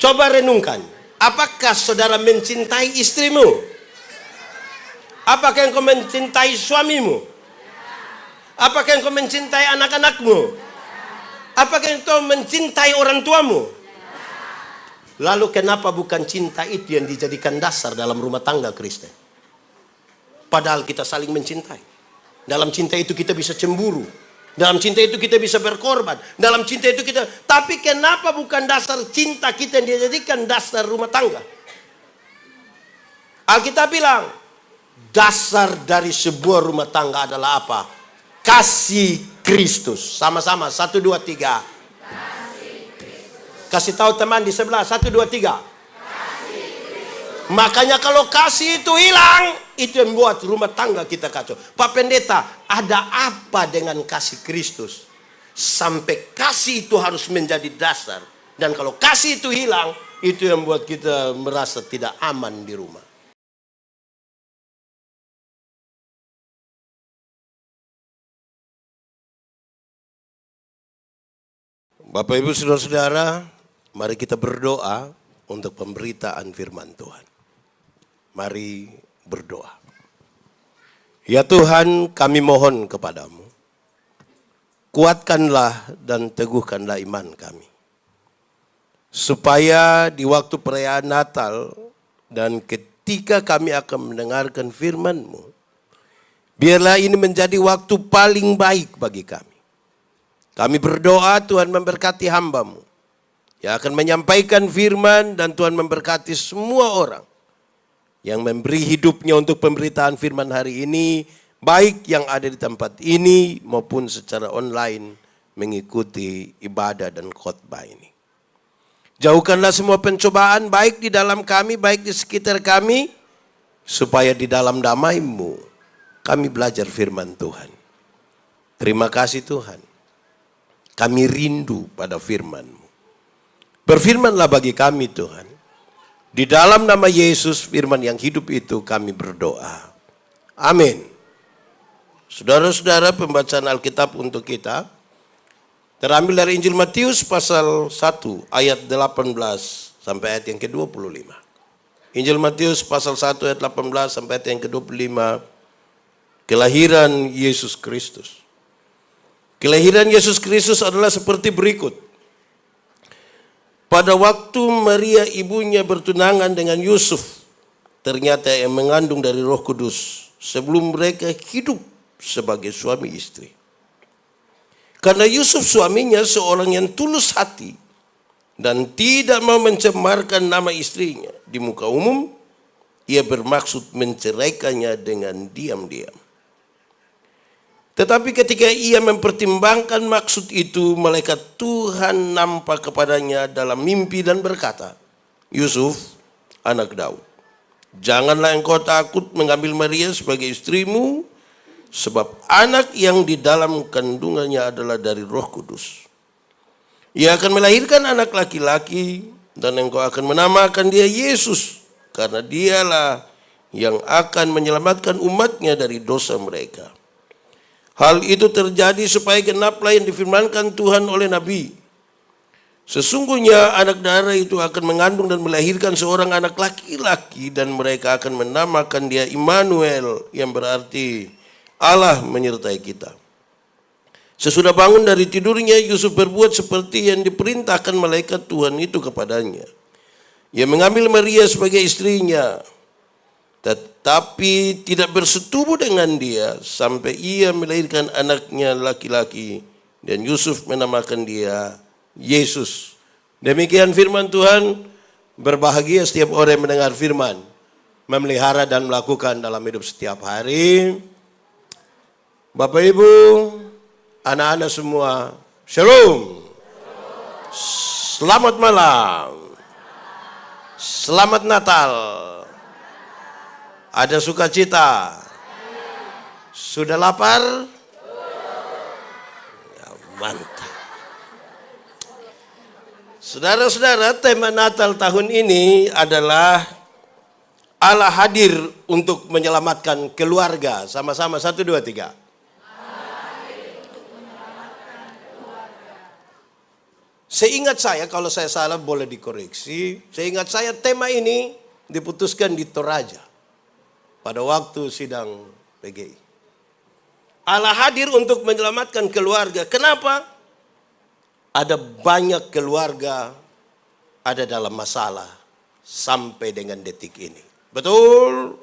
Coba renungkan. Apakah saudara mencintai istrimu? Apakah engkau mencintai suamimu? Apakah engkau mencintai anak-anakmu? Apakah engkau mencintai orang tuamu? Lalu kenapa bukan cinta itu yang dijadikan dasar dalam rumah tangga Kristen? Padahal kita saling mencintai. Dalam cinta itu kita bisa cemburu. Dalam cinta itu kita bisa berkorban. Dalam cinta itu kita... Tapi kenapa bukan dasar cinta kita yang dijadikan dasar rumah tangga? Alkitab bilang, dasar dari sebuah rumah tangga adalah apa? Kasih Kristus. Sama-sama, 1, 2, 3. Kasih tahu teman di sebelah, 1, 2, 3. Makanya kalau kasih itu hilang, itu yang membuat rumah tangga kita kacau. Pak Pendeta, ada apa dengan kasih Kristus? Sampai kasih itu harus menjadi dasar. Dan kalau kasih itu hilang, itu yang membuat kita merasa tidak aman di rumah. Bapak Ibu Saudara-saudara, mari kita berdoa untuk pemberitaan firman Tuhan. Mari berdoa. Ya Tuhan, kami mohon kepadamu, kuatkanlah dan teguhkanlah iman kami. Supaya di waktu perayaan Natal dan ketika kami akan mendengarkan firman-Mu, biarlah ini menjadi waktu paling baik bagi kami. Kami berdoa Tuhan memberkati hamba-Mu yang akan menyampaikan firman, dan Tuhan memberkati semua orang yang memberi hidupnya untuk pemberitaan firman hari ini, baik yang ada di tempat ini maupun secara online mengikuti ibadah dan khotbah ini. Jauhkanlah semua pencobaan baik di dalam kami, baik di sekitar kami, supaya di dalam damai-Mu kami belajar firman Tuhan. Terima kasih Tuhan. Kami rindu pada firman-Mu. Berfirmanlah bagi kami Tuhan. Di dalam nama Yesus, firman yang hidup itu kami berdoa. Amin. Saudara-saudara, pembacaan Alkitab untuk kita terambil dari Injil Matius pasal 1 ayat 18 sampai ayat yang ke-25. Injil Matius pasal 1 ayat 18 sampai ayat yang ke-25. Kelahiran Yesus Kristus. Kelahiran Yesus Kristus adalah seperti berikut. Pada waktu Maria ibunya bertunangan dengan Yusuf, ternyata yang mengandung dari Roh Kudus sebelum mereka hidup sebagai suami istri. Karena Yusuf suaminya seorang yang tulus hati dan tidak mau mencemarkan nama istrinya di muka umum, ia bermaksud menceraikannya dengan diam-diam. Tetapi ketika ia mempertimbangkan maksud itu, malaikat Tuhan nampak kepadanya dalam mimpi dan berkata, Yusuf, anak Daud, janganlah engkau takut mengambil Maria sebagai istrimu, sebab anak yang di dalam kandungannya adalah dari Roh Kudus. Ia akan melahirkan anak laki-laki, dan engkau akan menamakan dia Yesus, karena dialah yang akan menyelamatkan umatnya dari dosa mereka. Hal itu terjadi supaya genaplah yang difirmankan Tuhan oleh Nabi. Sesungguhnya anak darah itu akan mengandung dan melahirkan seorang anak laki-laki, dan mereka akan menamakan dia Immanuel, yang berarti Allah menyertai kita. Sesudah bangun dari tidurnya, Yusuf berbuat seperti yang diperintahkan malaikat Tuhan itu kepadanya. Ia mengambil Maria sebagai istrinya, tetapi tidak bersetubuh dengan dia sampai ia melahirkan anaknya laki-laki, dan Yusuf menamakan dia Yesus. Demikian firman Tuhan. Berbahagia setiap orang yang mendengar firman, memelihara dan melakukan dalam hidup setiap hari. Bapak Ibu, anak-anak semua, Shalom. Selamat malam. Selamat Natal. Ada sukacita? Sudah lapar? Ya, mantap. Saudara-saudara, tema Natal tahun ini adalah Allah hadir untuk menyelamatkan keluarga. Sama-sama, 1, 2, 3. Seingat saya, kalau saya salah boleh dikoreksi. Seingat saya tema ini diputuskan di Toraja pada waktu sidang PGI. Allah hadir untuk menyelamatkan keluarga. Kenapa? Ada banyak keluarga ada dalam masalah sampai dengan detik ini. Betul?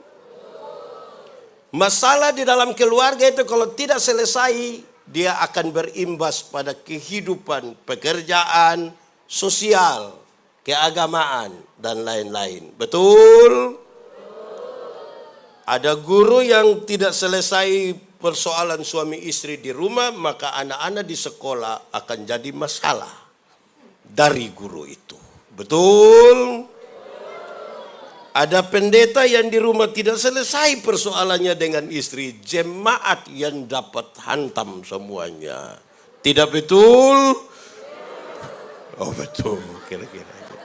Masalah di dalam keluarga itu kalau tidak selesai, dia akan berimbas pada kehidupan, pekerjaan, sosial, keagamaan, dan lain-lain. Betul? Ada guru yang tidak selesai persoalan suami istri di rumah, maka anak-anak di sekolah akan jadi masalah dari guru itu. Betul? Ada pendeta yang di rumah tidak selesai persoalannya dengan istri, jemaat yang dapat hantam semuanya. Tidak betul? Oh betul, kira-kira itu.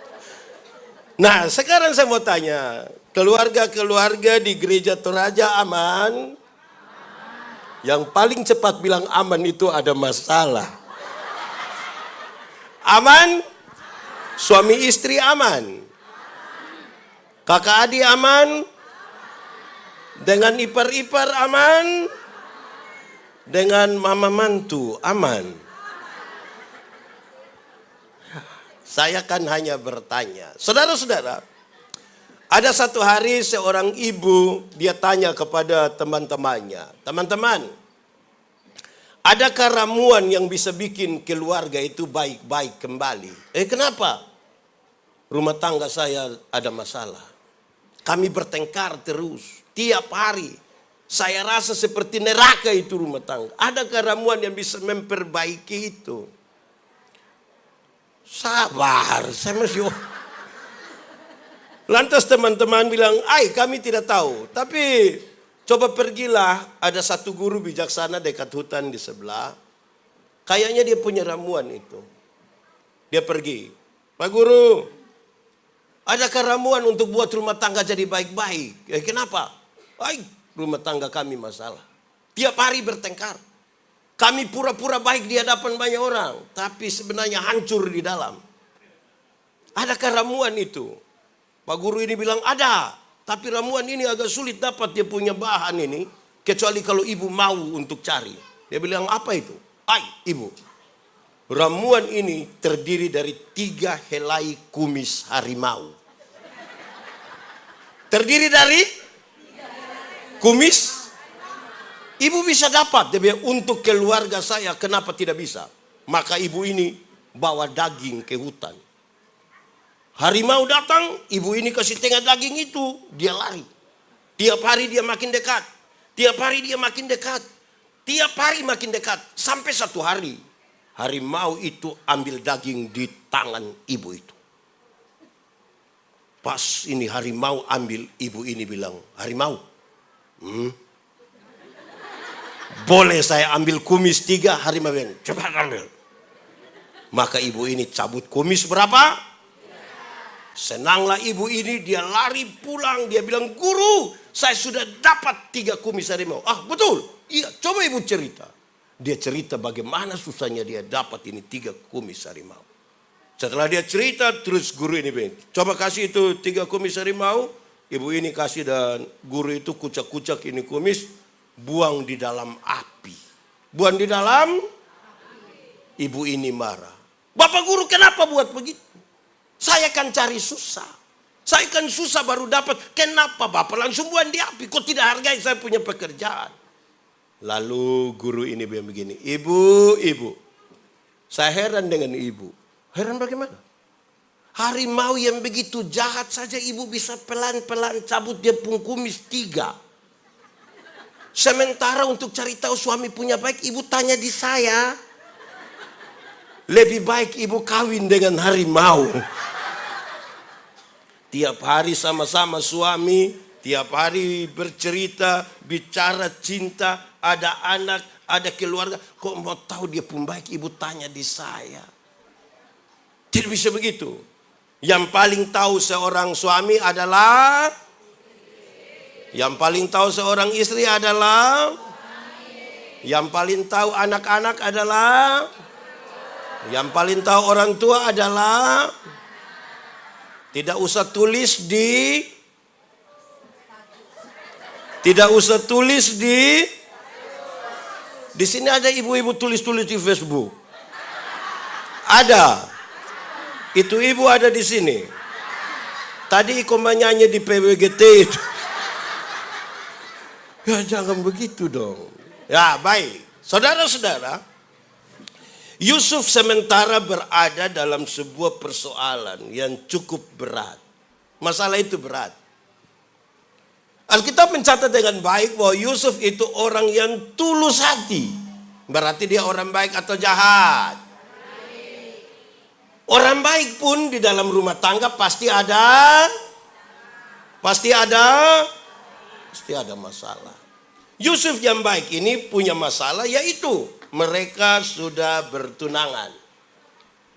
Nah, sekarang saya mau tanya, keluarga-keluarga di gereja Toraja aman? Yang paling cepat bilang aman itu ada masalah. Aman? Suami istri aman? Kakak adik aman? Dengan ipar-ipar aman? Dengan mama mantu aman? Saya kan hanya bertanya. Saudara-saudara, ada satu hari seorang ibu, dia tanya kepada teman-temannya. Teman-teman, adakah ramuan yang bisa bikin keluarga itu baik-baik kembali? Kenapa? Rumah tangga saya ada masalah. Kami bertengkar terus, tiap hari. Saya rasa seperti neraka itu rumah tangga. Adakah ramuan yang bisa memperbaiki itu? Sabar, saya masih... Lantas teman-teman bilang, kami tidak tahu. Tapi coba pergilah, ada satu guru bijaksana dekat hutan di sebelah. Kayaknya dia punya ramuan itu. Dia pergi, Pak Guru, adakah ramuan untuk buat rumah tangga jadi baik-baik? Kenapa? Rumah tangga kami masalah. Tiap hari bertengkar. Kami pura-pura baik di hadapan banyak orang, tapi sebenarnya hancur di dalam. Adakah ramuan itu? Pak Guru ini bilang ada, tapi ramuan ini agak sulit dapat dia punya bahan ini, kecuali kalau ibu mau untuk cari. Dia bilang, apa itu? Ibu, ramuan ini terdiri dari 3 helai kumis harimau. Terdiri dari kumis. Ibu bisa dapat. Dia bilang, untuk keluarga saya kenapa tidak bisa? Maka ibu ini bawa daging ke hutan. Harimau datang, ibu ini kasih tengah daging itu, dia lari. Tiap hari dia makin dekat. Tiap hari dia makin dekat. Tiap hari makin dekat. Sampai satu hari, harimau itu ambil daging di tangan ibu itu. Pas ini harimau ambil, ibu ini bilang, harimau, boleh saya ambil kumis 3? Harimau bilang, cepat ambil. Maka ibu ini cabut kumis berapa? Senanglah ibu ini, dia lari pulang. Dia bilang, Guru, saya sudah dapat 3 kumis harimau. Betul? Iya, coba ibu cerita. Dia cerita bagaimana susahnya dia dapat ini 3 kumis harimau. Setelah dia cerita, terus guru ini bilang, coba kasih itu 3 kumis harimau. Ibu ini kasih dan guru itu kucak-kucak ini kumis, buang di dalam api. Buang di dalam? Ibu ini marah. Bapak guru kenapa buat begitu? Saya kan cari susah. Saya kan susah baru dapat. Kenapa Bapak langsung buang di api? Kok tidak hargai saya punya pekerjaan? Lalu guru ini bilang begini, Ibu, saya heran dengan ibu. Heran bagaimana? Harimau yang begitu jahat saja ibu bisa pelan-pelan cabut dia pun kumis 3. Sementara untuk cari tahu suami punya baik, ibu tanya di saya. Lebih baik ibu kawin dengan harimau. Tiap hari sama-sama suami, tiap hari bercerita, bicara cinta, ada anak, ada keluarga. Kok mau tahu dia pun baik, ibu tanya di saya. Tidak bisa begitu. Yang paling tahu seorang suami adalah, yang paling tahu seorang istri adalah, yang paling tahu anak-anak adalah. Yang paling tahu orang tua adalah tidak usah tulis di sini ada ibu-ibu tulis-tulis di Facebook. Ada. Itu ibu ada di sini. Tadi Iko menyanyi di PWGT itu. Ya jangan begitu dong. Ya baik. Saudara-saudara, Yusuf sementara berada dalam sebuah persoalan yang cukup berat. Masalah itu berat. Alkitab mencatat dengan baik bahwa Yusuf itu orang yang tulus hati. Berarti dia orang baik atau jahat? Orang baik pun di dalam rumah tangga pasti ada masalah. Yusuf yang baik ini punya masalah, yaitu mereka sudah bertunangan.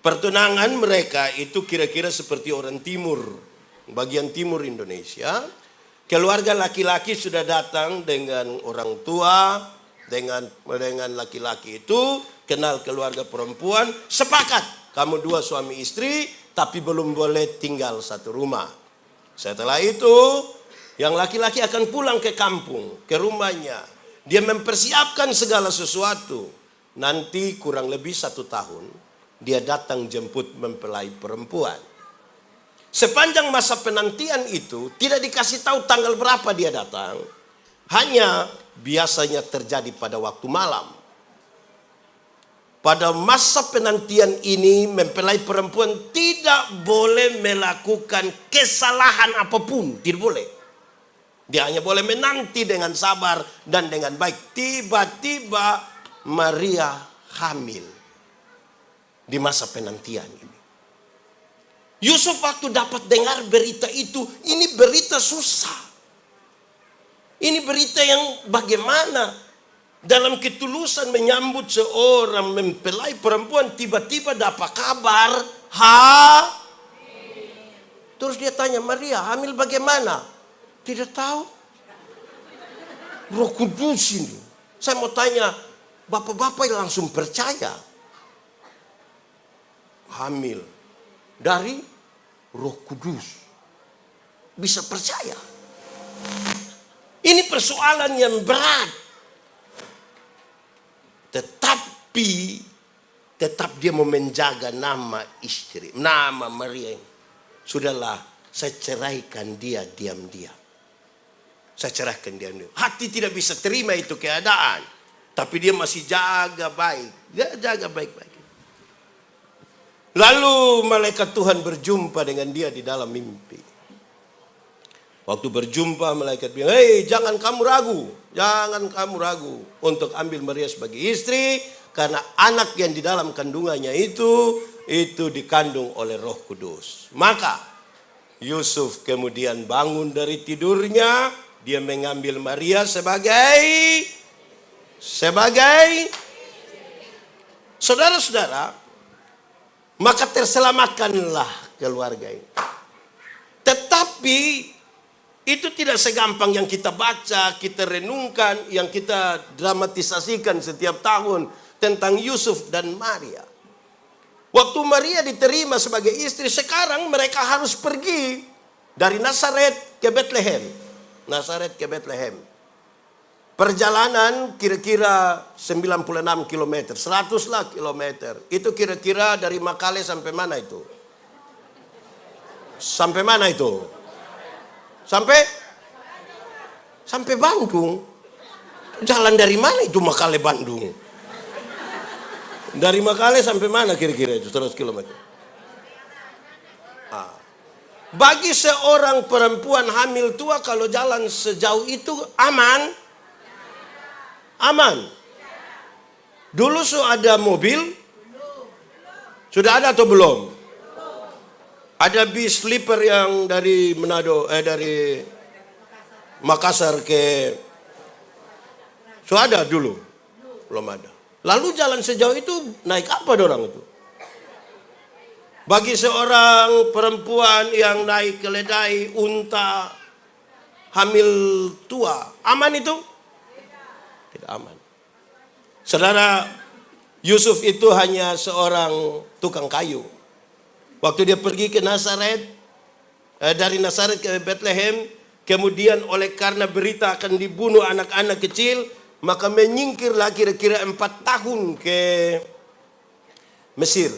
Pertunangan mereka itu kira-kira seperti orang timur, bagian timur Indonesia. Keluarga laki-laki sudah datang dengan orang tua, dengan laki-laki itu kenal keluarga perempuan, sepakat kamu dua suami istri, tapi belum boleh tinggal satu rumah. Setelah itu, yang laki-laki akan pulang ke kampung, ke rumahnya. Dia mempersiapkan segala sesuatu. Nanti kurang lebih 1 tahun, dia datang jemput mempelai perempuan. Sepanjang masa penantian itu, tidak dikasih tahu tanggal berapa dia datang. Hanya biasanya terjadi pada waktu malam. Pada masa penantian ini, mempelai perempuan tidak boleh melakukan kesalahan apapun. Tidak boleh. Dia hanya boleh menanti dengan sabar dan dengan baik. Tiba-tiba Maria hamil di masa penantian ini. Yusuf waktu dapat dengar berita itu, ini berita susah. Ini berita yang bagaimana? Dalam ketulusan menyambut seorang mempelai perempuan, tiba-tiba dapat kabar, Terus dia tanya, Maria, hamil bagaimana? Tidak tahu. Roh Kudus ini. Saya mau tanya, bapak-bapak langsung percaya. Hamil dari Roh Kudus. Bisa percaya. Ini persoalan yang berat. Tetapi tetap dia mau menjaga nama istri, nama Maria. Sudahlah, saya ceraikan dia diam-diam. Saya ceraikan diam-diam. Hati tidak bisa terima itu keadaan. Tapi dia masih jaga baik. Dia jaga baik-baik. Lalu malaikat Tuhan berjumpa dengan dia di dalam mimpi. Waktu berjumpa malaikat bilang, hei jangan kamu ragu. Jangan kamu ragu untuk ambil Maria sebagai istri. Karena anak yang di dalam kandungannya itu dikandung oleh Roh Kudus. Maka Yusuf kemudian bangun dari tidurnya. Dia mengambil Maria sebagai saudara-saudara. Maka terselamatkanlah keluarga ini. Tetapi itu tidak segampang yang kita baca, kita renungkan, yang kita dramatisasikan setiap tahun tentang Yusuf dan Maria. Waktu Maria diterima sebagai istri, sekarang mereka harus pergi dari Nazaret ke Bethlehem. Nazaret ke Bethlehem. Perjalanan kira-kira 96 km, 100 lah kilometer. Itu kira-kira dari Makale sampai mana itu? Sampai mana itu? Sampai Bandung. Jalan dari mana itu Makale Bandung? Dari Makale sampai mana kira-kira itu 100 km? Bagi seorang perempuan hamil tua kalau jalan sejauh itu aman? Aman. Dulu ada mobil? Sudah ada atau belum? Ada bis sleeper yang dari Manado, dari Makassar ke ada dulu? Belum ada. Lalu jalan sejauh itu naik apa dorang itu? Bagi seorang perempuan yang naik keledai, unta, hamil tua, aman itu? Tidak aman. Saudara, Yusuf itu hanya seorang tukang kayu. Waktu dia pergi ke Nazaret, dari Nazaret ke Bethlehem, kemudian oleh karena berita akan dibunuh anak-anak kecil, maka menyingkirlah kira-kira 4 tahun ke Mesir.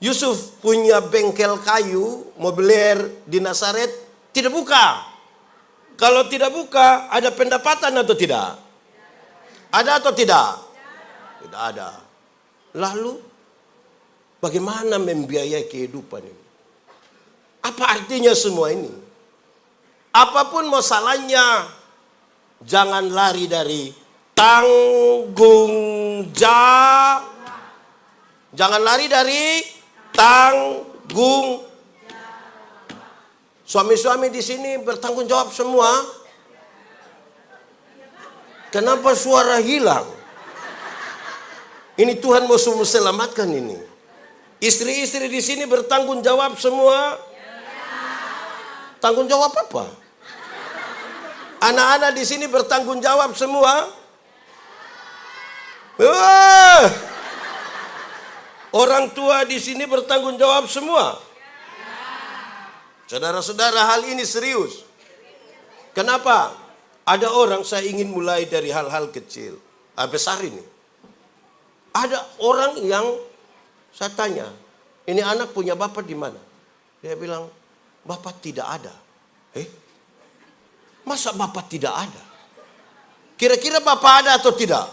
Yusuf punya bengkel kayu, mobilier di Nazaret, tidak buka. Kalau tidak buka, ada pendapatan atau tidak? Ada atau tidak? Tidak ada. Lalu, bagaimana membiayai kehidupan ini? Apa artinya semua ini? Apapun masalahnya, jangan lari dari tanggung jawab. Jangan lari dari tanggung. Suami-suami di sini bertanggung jawab semua. Kenapa suara hilang? Ini Tuhan mau selamatkan ini. Istri-istri di sini bertanggung jawab semua. Tanggung jawab apa? Anak-anak di sini bertanggung jawab semua. Orang tua di sini bertanggung jawab semua. Saudara-saudara, hal ini serius. Kenapa? Ada orang, saya ingin mulai dari hal-hal kecil. Besar ini. Ada orang yang saya tanya, ini anak punya bapak di mana? Dia bilang, bapak tidak ada. Masa bapak tidak ada? Kira-kira bapak ada atau tidak?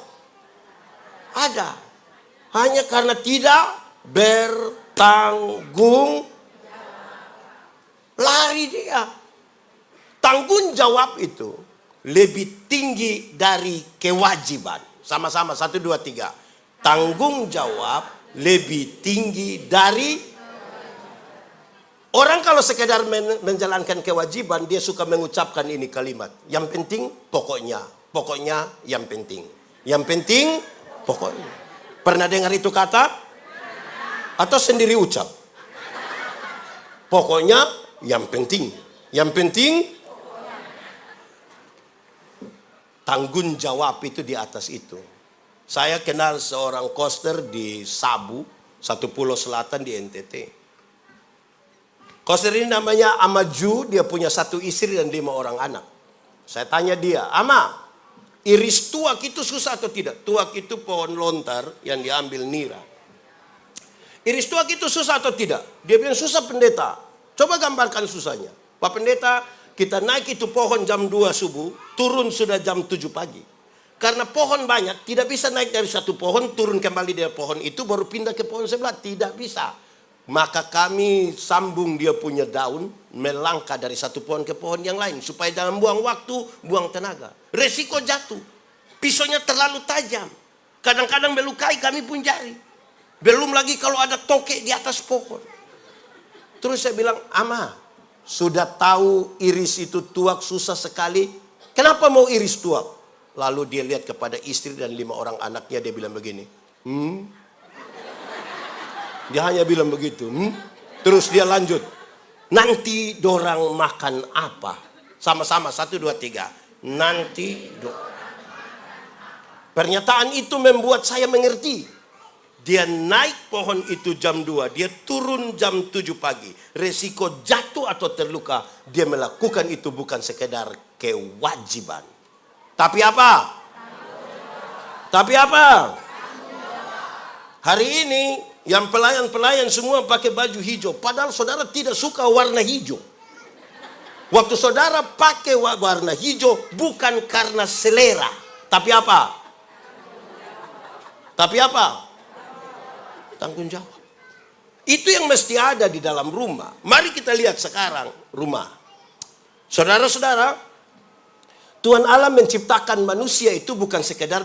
Ada. Hanya karena tidak bertanggung, lari dia. Tanggung jawab itu lebih tinggi dari kewajiban. Sama-sama, 1, 2, 3. Tanggung jawab lebih tinggi dari. Orang kalau sekedar menjalankan kewajiban, dia suka mengucapkan ini kalimat. Yang penting pokoknya. Pokoknya yang penting. Yang penting pokoknya. Pernah dengar itu kata? Atau sendiri ucap? Pokoknya yang penting. Yang penting tanggung jawab itu di atas itu. Saya kenal seorang koster di Sabu, satu pulau selatan di NTT. Koster ini namanya Amaju, dia punya 1 istri dan 5 orang anak. Saya tanya dia, Ama, iris tuak itu susah atau tidak? Tuak itu pohon lontar yang diambil nira. Iris tuak itu susah atau tidak? Dia bilang susah pendeta. Coba gambarkan susahnya. Pak pendeta, kita naik itu pohon jam 2 subuh, turun sudah jam 7 pagi. Karena pohon banyak, tidak bisa naik dari satu pohon, turun kembali dari pohon itu, baru pindah ke pohon sebelah. Tidak bisa. Maka kami sambung dia punya daun, melangkah dari satu pohon ke pohon yang lain. Supaya jangan buang waktu, buang tenaga. Resiko jatuh. Pisaunya terlalu tajam. Kadang-kadang melukai kami pun jari. Belum lagi kalau ada tokek di atas pohon. Terus saya bilang, Ama, sudah tahu iris itu tuak susah sekali. Kenapa mau iris tuak? Lalu dia lihat kepada istri dan 5 orang anaknya, dia bilang begini. Dia hanya bilang begitu. Terus dia lanjut. Nanti dorang makan apa? Sama-sama, 1, 2, 3. Nanti pernyataan itu membuat saya mengerti. Dia naik pohon itu jam 2. Dia turun jam 7 pagi. Resiko jatuh atau terluka. Dia melakukan itu bukan sekedar kewajiban. Tapi apa? Tapi apa? Hari ini yang pelayan-pelayan semua pakai baju hijau. Padahal saudara tidak suka warna hijau. Waktu saudara pakai warna hijau bukan karena selera. Tapi apa? Tapi apa? Tanggung jawab. Itu yang mesti ada di dalam rumah. Mari kita lihat sekarang rumah. Saudara-saudara, Tuhan Allah menciptakan manusia itu bukan sekedar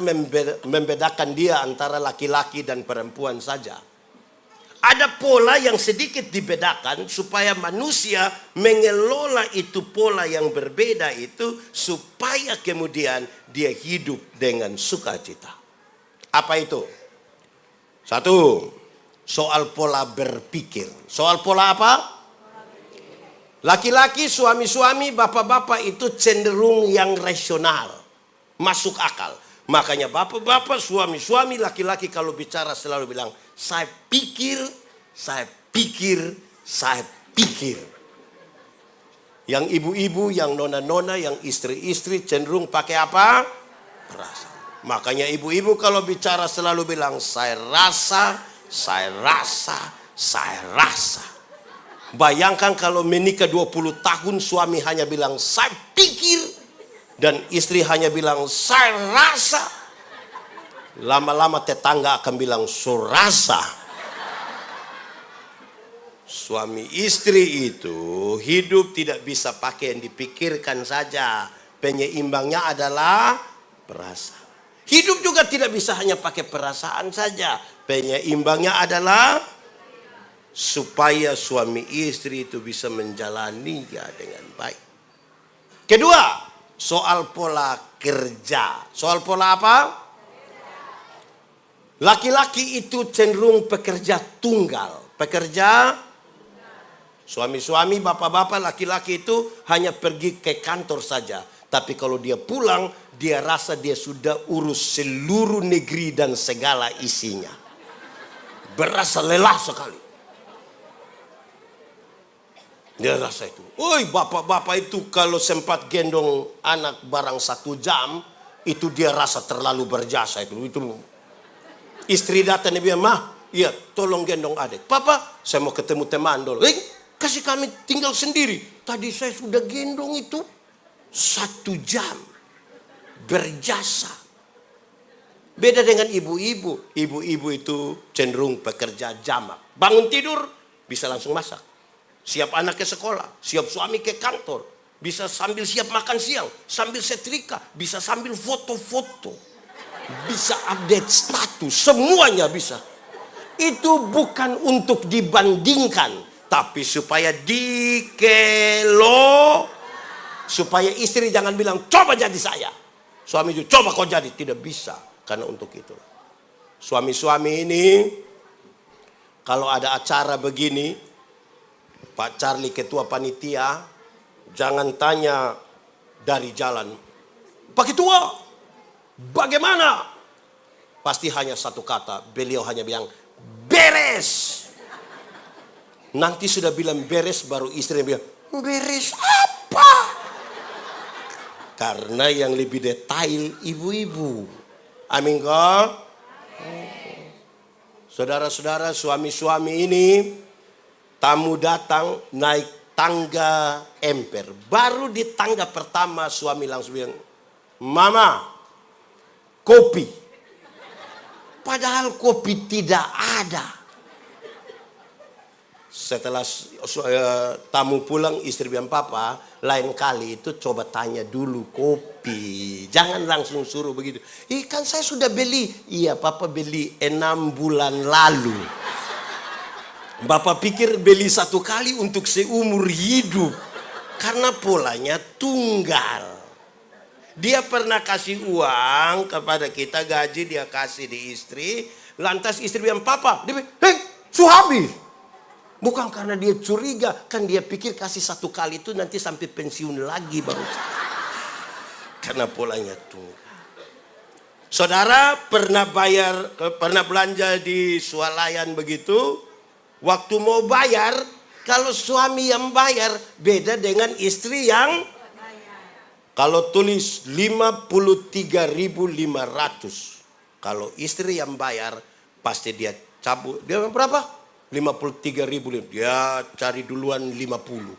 membedakan dia antara laki-laki dan perempuan saja. Ada pola yang sedikit dibedakan supaya manusia mengelola itu pola yang berbeda itu supaya kemudian dia hidup dengan sukacita. Apa itu? 1, soal pola berpikir. Soal pola apa? Laki-laki, suami-suami, bapak-bapak itu cenderung yang rasional. Masuk akal. Makanya bapak-bapak, suami-suami, laki-laki kalau bicara selalu bilang, saya pikir, saya pikir, saya pikir. Yang ibu-ibu, yang nona-nona, yang istri-istri cenderung pakai apa? Perasaan. Makanya ibu-ibu kalau bicara selalu bilang, saya rasa, saya rasa, saya rasa. Bayangkan kalau menikah 20 tahun suami hanya bilang, saya pikir. Dan istri hanya bilang, saya rasa. Lama-lama tetangga akan bilang, surasa. Suami istri itu hidup tidak bisa pakai yang dipikirkan saja. Penyeimbangnya adalah perasaan. Hidup juga tidak bisa hanya pakai perasaan saja. Penyeimbangnya adalah supaya suami istri itu bisa menjalaninya dengan baik. Kedua, soal pola kerja. Soal pola apa? Laki-laki itu cenderung pekerja tunggal. Pekerja, suami-suami, bapak-bapak, laki-laki itu hanya pergi ke kantor saja. Tapi kalau dia pulang, dia rasa dia sudah urus seluruh negeri dan segala isinya. Berasa lelah sekali. Dia rasa itu. Oi, bapak-bapak itu kalau sempat gendong anak barang 1 jam, itu dia rasa terlalu berjasa itu. Istri datang dia bilang, "Mah, iya, tolong gendong adik." "Papa, saya mau ketemu teman dulu." Kasih kami tinggal sendiri. Tadi saya sudah gendong itu 1 jam. Berjasa. Beda dengan ibu-ibu. Ibu-ibu itu cenderung pekerja jamak. Bangun tidur, bisa langsung masak. Siap anak ke sekolah, siap suami ke kantor. Bisa sambil siap makan siang, sambil setrika, bisa sambil foto-foto. Bisa update status, semuanya bisa. Itu bukan untuk dibandingkan, tapi supaya dikelo. Supaya istri jangan bilang, coba jadi saya. Suami juga, coba kau jadi. Tidak bisa, karena untuk itu. Suami-suami ini, kalau ada acara begini, Pak Charlie ketua panitia, jangan tanya dari jalan, "Pak Ketua, bagaimana?" Pasti hanya satu kata, beliau hanya bilang, "Beres." Nanti sudah bilang beres, baru istri bilang, "Beres apa?" Karena yang lebih detail ibu-ibu. Amin kok? Saudara-saudara, suami-suami ini, tamu datang naik tangga emper. Baru di tangga pertama suami langsung bilang, "Mama, kopi." Padahal kopi tidak ada. Setelah tamu pulang, istri bilang, "Papa, lain kali itu coba tanya dulu kopi. Jangan langsung suruh begitu." Kan saya sudah beli." "Iya, Papa beli 6 bulan lalu." Bapak pikir beli 1 kali untuk seumur hidup. Karena polanya tunggal. Dia pernah kasih uang kepada kita, gaji dia kasih di istri. Lantas istri bilang, "Papa," dia bilang, sudah habis." Bukan karena dia curiga, kan dia pikir kasih 1 kali itu nanti sampai pensiun lagi baru. Karena polanya tunggal. Saudara pernah belanja di swalayan begitu? Waktu mau bayar, kalau suami yang bayar beda dengan istri yang kalau tulis 53.500. Kalau istri yang bayar pasti dia cabut. Dia berapa? 53.000. Dia cari duluan 50.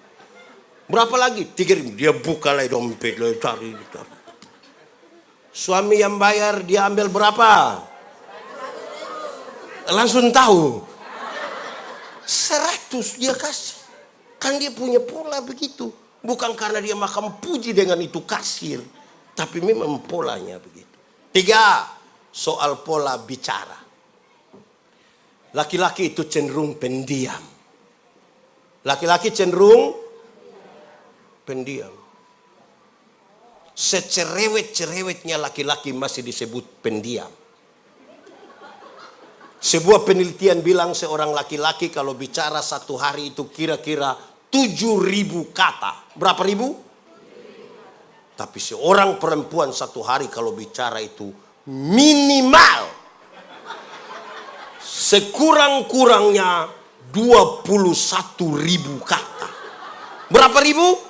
Berapa lagi? 3.000. Dia buka lagi dompet, cari. Suami yang bayar dia ambil berapa? Langsung tahu. 100 dia kasih. Kan dia punya pola begitu. Bukan karena dia makan puji dengan itu kasir. Tapi memang polanya begitu. 3, soal pola bicara. Laki-laki itu cenderung pendiam. Laki-laki cenderung pendiam. Secerewet-cerewetnya laki-laki masih disebut pendiam. Sebuah penelitian bilang seorang laki-laki kalau bicara 1 hari itu kira-kira 7.000 kata. Berapa ribu? Tapi seorang perempuan 1 hari kalau bicara itu minimal sekurang-kurangnya 21.000 kata. Berapa ribu?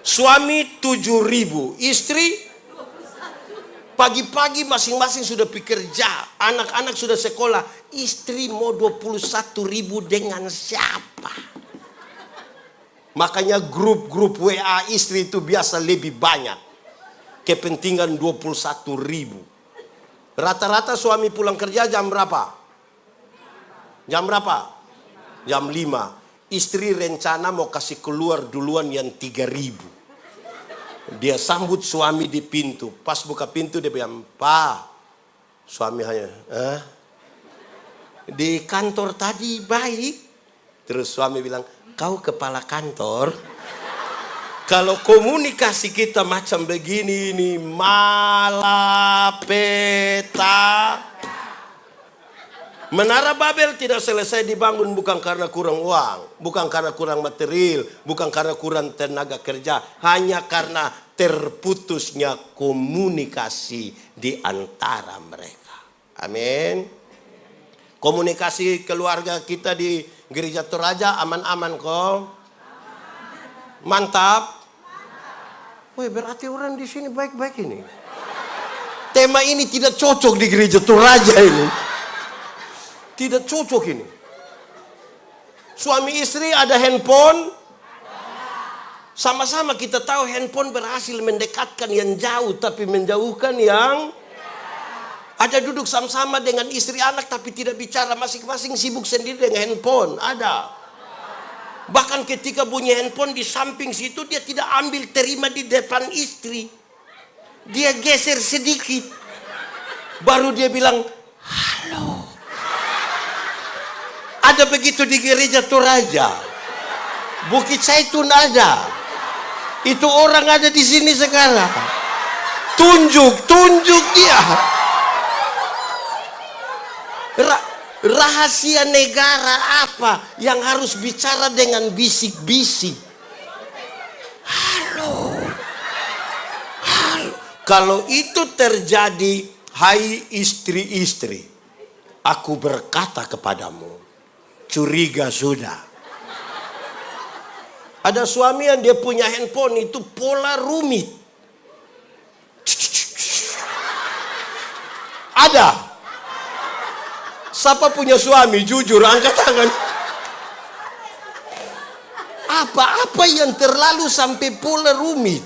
Suami 7.000, istri pagi-pagi masing-masing sudah bekerja, anak-anak sudah sekolah, istri mau 21.000 dengan siapa? Makanya grup-grup WA istri itu biasa lebih banyak. Kepentingan 21.000. Rata-rata suami pulang kerja jam berapa? Jam berapa? Jam 5. Istri rencana mau kasih keluar duluan yang 3.000. Dia sambut suami di pintu. Pas buka pintu dia bilang, "Pak." Suami hanya, "Di kantor tadi baik." Terus suami bilang, "Kau kepala kantor." Kalau komunikasi kita macam begini ini, malapeta. Menara Babel tidak selesai dibangun bukan karena kurang uang, bukan karena kurang material, bukan karena kurang tenaga kerja, hanya karena terputusnya komunikasi di antara mereka. Amin. Komunikasi keluarga kita di Gereja Toraja aman-aman kok. Mantap. Woi, berarti orang di sini baik-baik ini. Tema ini tidak cocok di Gereja Toraja ini. Tidak cocok ini. Suami istri ada handphone. Sama-sama kita tahu handphone berhasil mendekatkan yang jauh tapi menjauhkan yang. Ada duduk sama-sama dengan istri anak tapi tidak bicara, masing-masing sibuk sendiri dengan handphone. Ada. Bahkan ketika bunyi handphone di samping situ dia tidak ambil terima di depan istri. Dia geser sedikit. Baru dia bilang, "Halo." Ada begitu di Gereja Toraja. Bukit Zaitun ada. Itu orang ada di sini sekarang. Tunjuk dia. Rahasia negara apa yang harus bicara dengan bisik-bisik? Halo. Kalau itu terjadi, hai istri-istri, aku berkata kepadamu, curiga sudah. Ada suami yang dia punya handphone itu pola rumit. Ada. Siapa punya suami? Jujur, angkat tangan. Apa yang terlalu sampai pola rumit?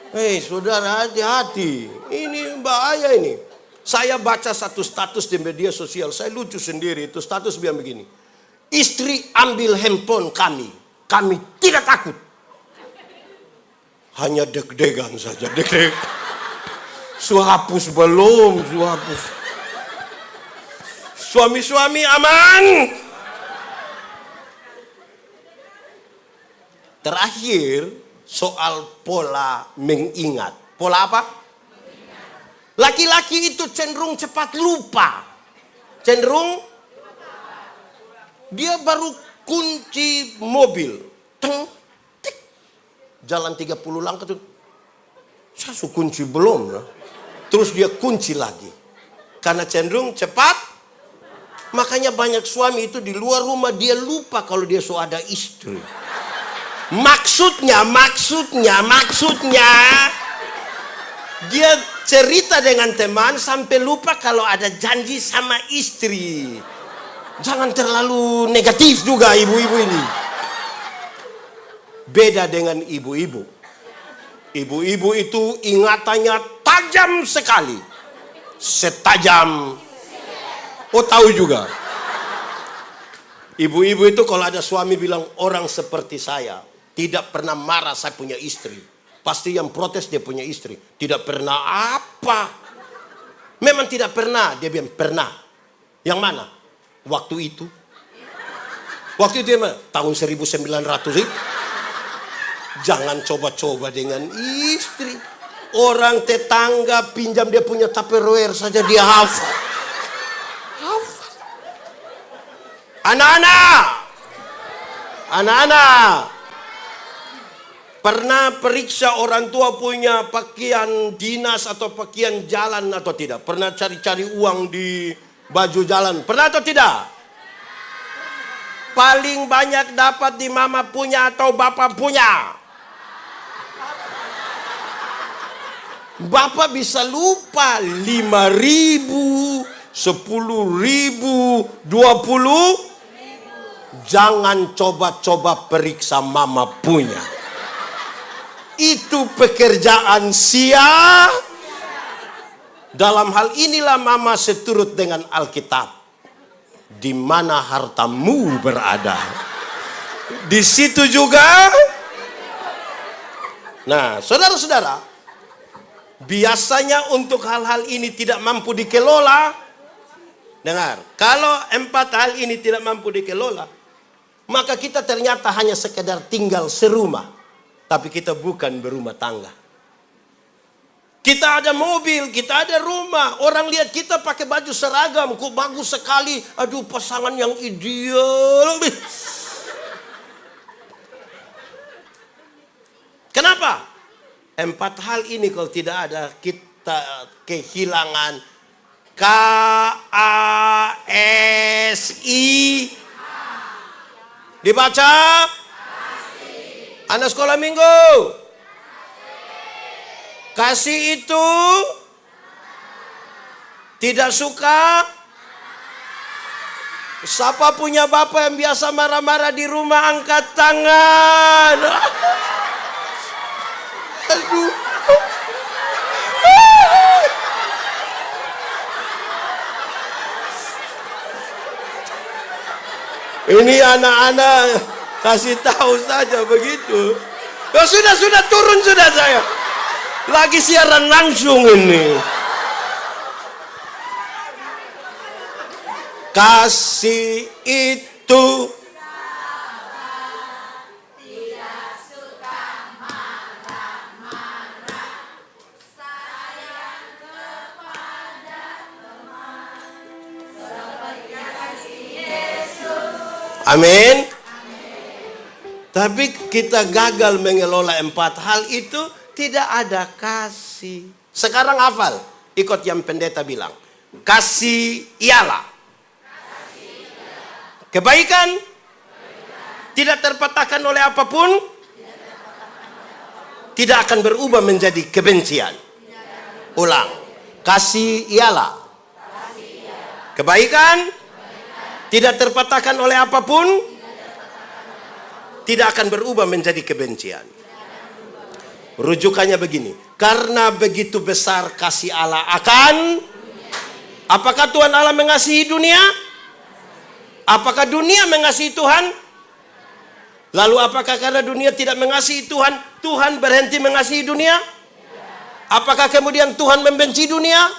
Hei saudara, hati-hati. Ini bahaya ini. Saya baca satu status di media sosial. Saya lucu sendiri. Itu status bilang begini. Istri ambil handphone kami. Kami tidak takut. Hanya deg-degan saja. Deg-deg. Suhapus belum. Suhapus. Suami-suami aman. Terakhir. Soal pola mengingat. Pola apa? Laki-laki itu cenderung cepat lupa. Cenderung dia baru kunci mobil. Teng, tik. Jalan 30 langkah tuh. Saya kunci belum ya. Terus dia kunci lagi. Karena cenderung cepat. Makanya banyak suami itu di luar rumah dia lupa kalau dia so ada istri. Maksudnya dia cerita dengan teman sampai lupa kalau ada janji sama istri. Jangan terlalu negatif juga ibu-ibu ini. Beda dengan ibu-ibu. Ibu-ibu itu ingatannya tajam sekali. Setajam. Oh tahu juga. Ibu-ibu itu kalau ada suami bilang orang seperti saya. Tidak pernah marah saya punya istri. Pasti yang protes dia punya istri. Tidak pernah apa. Memang tidak pernah. Dia bilang pernah. Yang mana? Waktu itu. Waktu itu dia tahun 1900 itu. Jangan coba-coba dengan istri. Orang tetangga pinjam dia punya Tupperware saja dia hafal. Anak-anak. Pernah periksa orang tua punya pakaian dinas atau pakaian jalan atau tidak? Pernah cari-cari uang di baju jalan? Pernah atau tidak? Paling banyak dapat di mama punya atau bapak punya? Bapak bisa lupa 5.000, 10.000, 20. Jangan coba-coba periksa mama punya. Itu pekerjaan sia. Dalam hal inilah mama seturut dengan Alkitab. Di mana hartamu berada, di situ juga. Nah, saudara-saudara, biasanya untuk hal-hal ini tidak mampu dikelola. Dengar, kalau 4 hal ini tidak mampu dikelola, maka kita ternyata hanya sekedar tinggal serumah. Tapi kita bukan berumah tangga. Kita ada mobil, kita ada rumah. Orang lihat kita pakai baju seragam, kok bagus sekali. Aduh, pasangan yang ideal. Kenapa? 4 hal ini kalau tidak ada, kita kehilangan KASI. Dibaca. Anak sekolah minggu. Kasih itu tidak suka. Siapa punya bapak yang biasa marah-marah di rumah, angkat tangan. Aduh. Ini anak-anak kasih tahu saja begitu. Ya sudah turun sudah saya. Lagi siaran langsung ini. Kasih itu tidak suka marah-marah. Sayang kepada teman seperti kasih Yesus. Amin. Tapi kita gagal mengelola 4 hal itu, tidak ada kasih. Sekarang hafal, ikut yang pendeta bilang. Kasih ialah kebaikan, tidak terpatahkan oleh apapun, tidak akan berubah menjadi kebencian. Ulang, kasih ialah kebaikan, tidak terpatahkan oleh apapun, tidak akan berubah menjadi kebencian. Rujukannya begini, karena begitu besar kasih Allah akan, apakah Tuhan Allah mengasihi dunia? Apakah dunia mengasihi Tuhan? Lalu apakah karena dunia tidak mengasihi Tuhan, Tuhan berhenti mengasihi dunia? Apakah kemudian Tuhan membenci dunia?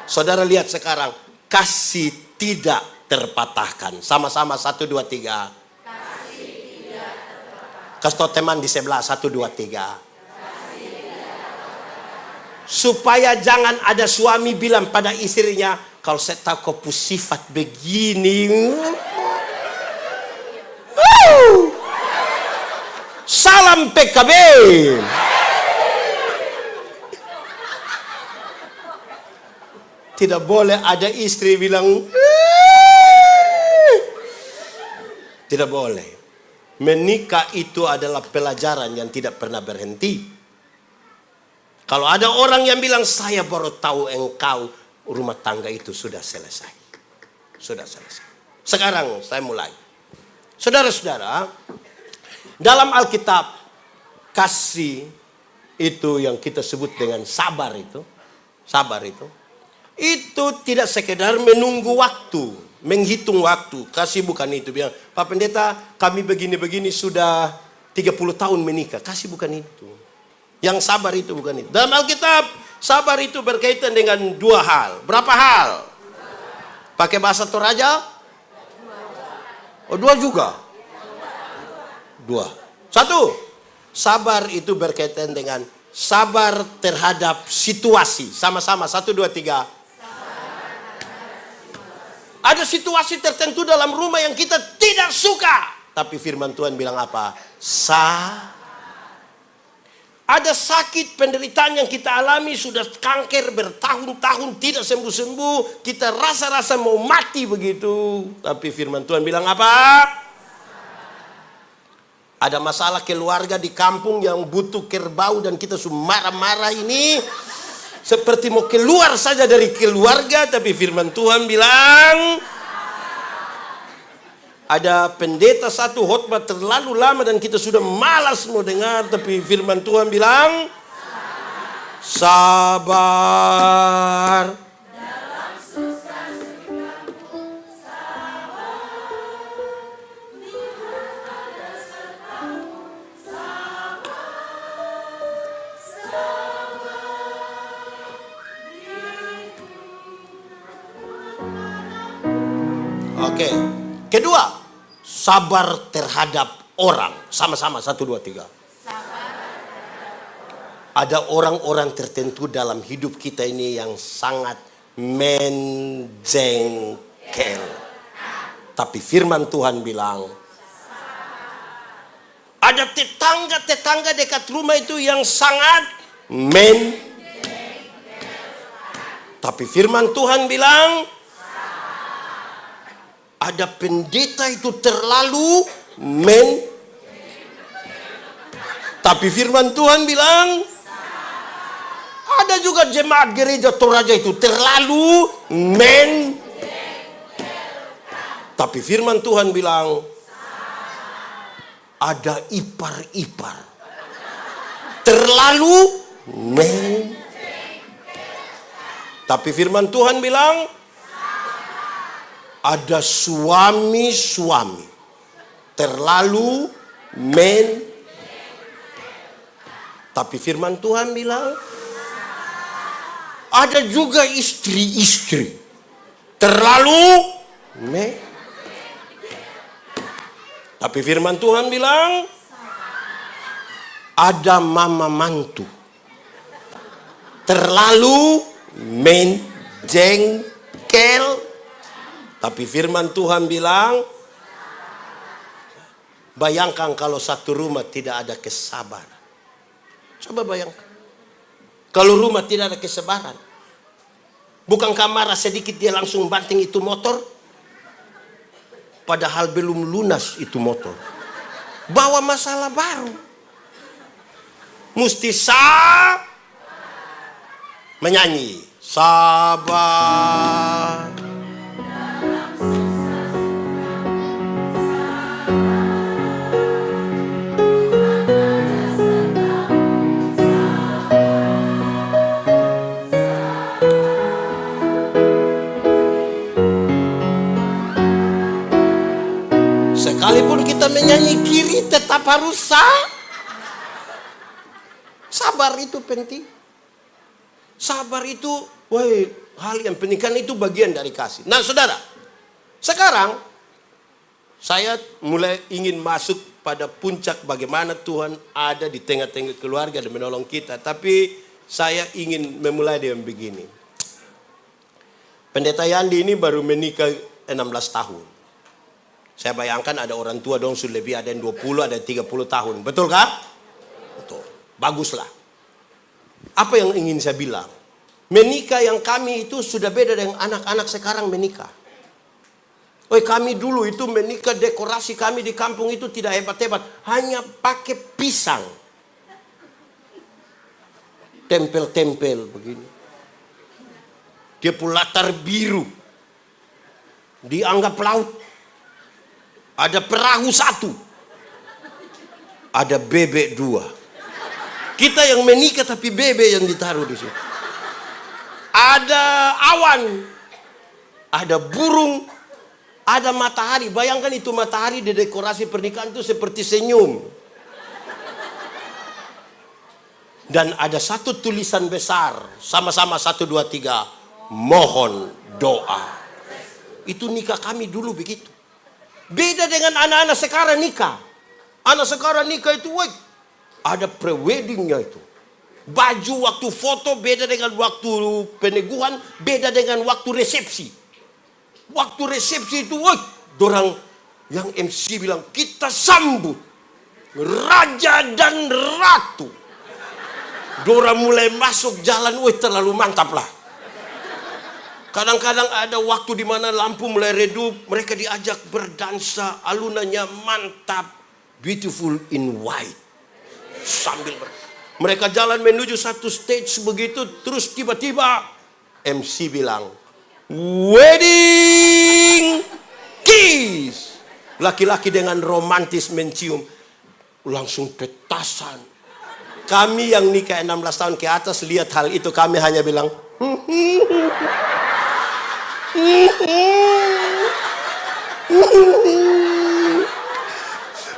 Saudara lihat sekarang, kasih tidak terpatahkan. Sama-sama 1, 2, 3. Kasih teman di sebelah 1, 2, 3. Supaya jangan ada suami bilang pada istrinya, kalau saya tahu kau sifat begini. Salam PKB. Tidak boleh ada istri bilang. Tidak boleh. Menikah itu adalah pelajaran yang tidak pernah berhenti. Kalau ada orang yang bilang, saya baru tahu engkau, rumah tangga itu sudah selesai. Sudah selesai. Sekarang saya mulai. Saudara-saudara, dalam Alkitab, kasih itu yang kita sebut dengan sabar itu, itu tidak sekedar menunggu waktu, menghitung waktu. Kasih bukan itu. Bilang, Pak Pendeta, kami begini-begini sudah 30 tahun menikah. Kasih bukan itu. Yang sabar itu bukan itu. Dalam Alkitab, sabar itu berkaitan dengan 2 hal. Berapa hal? Pakai bahasa Toraja? Oh, 2 juga? 2. 1, sabar itu berkaitan dengan sabar terhadap situasi. Sama-sama, 1, 2, 3. Ada situasi tertentu dalam rumah yang kita tidak suka. Tapi firman Tuhan bilang apa? Ada sakit penderitaan yang kita alami, sudah kanker bertahun-tahun tidak sembuh-sembuh. Kita rasa-rasa mau mati begitu. Tapi firman Tuhan bilang apa? Ada masalah keluarga di kampung yang butuh kerbau dan kita marah-marah ini. Seperti mau keluar saja dari keluarga, tapi firman Tuhan bilang, ada pendeta satu khotbah terlalu lama dan kita sudah malas mau dengar, tapi firman Tuhan bilang, sabar. Oke. Kedua, sabar terhadap orang. Sama-sama, 1, 2, 3. Ada orang-orang tertentu dalam hidup kita ini yang sangat menjengkel. Tapi firman Tuhan bilang, ada tetangga-tetangga dekat rumah itu yang sangat tapi firman Tuhan bilang, ada pendeta itu terlalu tapi firman Tuhan bilang, ada juga jemaat gereja Toraja itu terlalu tapi firman Tuhan bilang, ada ipar-ipar terlalu tapi firman Tuhan bilang, ada suami-suami terlalu tapi firman Tuhan bilang, ada juga istri-istri terlalu tapi firman Tuhan bilang, ada mama mantu terlalu menjengkel. Tapi firman Tuhan bilang, bayangkan kalau satu rumah tidak ada kesabaran. Coba bayangkan. Kalau rumah tidak ada kesabaran. Bukankah marah sedikit dia langsung banting itu motor? Padahal belum lunas itu motor. Bawa masalah baru. Mesti menyanyi. Sabar. Sekalipun kita menyanyi kiri, tetap harus sabar itu penting. Sabar itu, hal yang penting, kan itu bagian dari kasih. Nah saudara, sekarang saya mulai ingin masuk pada puncak bagaimana Tuhan ada di tengah-tengah keluarga dan menolong kita. Tapi saya ingin memulai dengan begini. Pendeta Yandi ini baru menikah 16 tahun. Saya bayangkan ada orang tua dong sudah lebih, ada yang 20, ada yang 30 tahun. Betul kah? Betul. Baguslah. Apa yang ingin saya bilang? Menikah yang kami itu sudah beda dengan anak-anak sekarang menikah. Kami dulu itu menikah, dekorasi kami di kampung itu tidak hebat-hebat. Hanya pakai pisang. Tempel-tempel begini. Dia pun latar biru. Dianggap laut. Ada perahu 1. Ada bebek 2. Kita yang menikah tapi bebek yang ditaruh di situ. Ada awan. Ada burung. Ada matahari. Bayangkan itu matahari di dekorasi pernikahan itu seperti senyum. Dan ada satu tulisan besar. Sama-sama 1, 2, 3. Mohon doa. Itu nikah kami dulu begitu. Beda dengan anak-anak sekarang nikah. Anak sekarang nikah itu ada pre-weddingnya itu. Baju waktu foto beda dengan waktu peneguhan, beda dengan waktu resepsi. Waktu resepsi itu dorang yang MC bilang, kita sambut Raja dan Ratu. Dora mulai masuk jalan, wih terlalu mantap lah. Kadang-kadang ada waktu di mana lampu mulai redup, mereka diajak berdansa, alunannya mantap, beautiful in white. Sambil mereka jalan menuju satu stage begitu, terus tiba-tiba MC bilang, wedding kiss. Laki-laki dengan romantis mencium, langsung petasan. Kami yang nikah 16 tahun ke atas lihat hal itu, kami hanya bilang,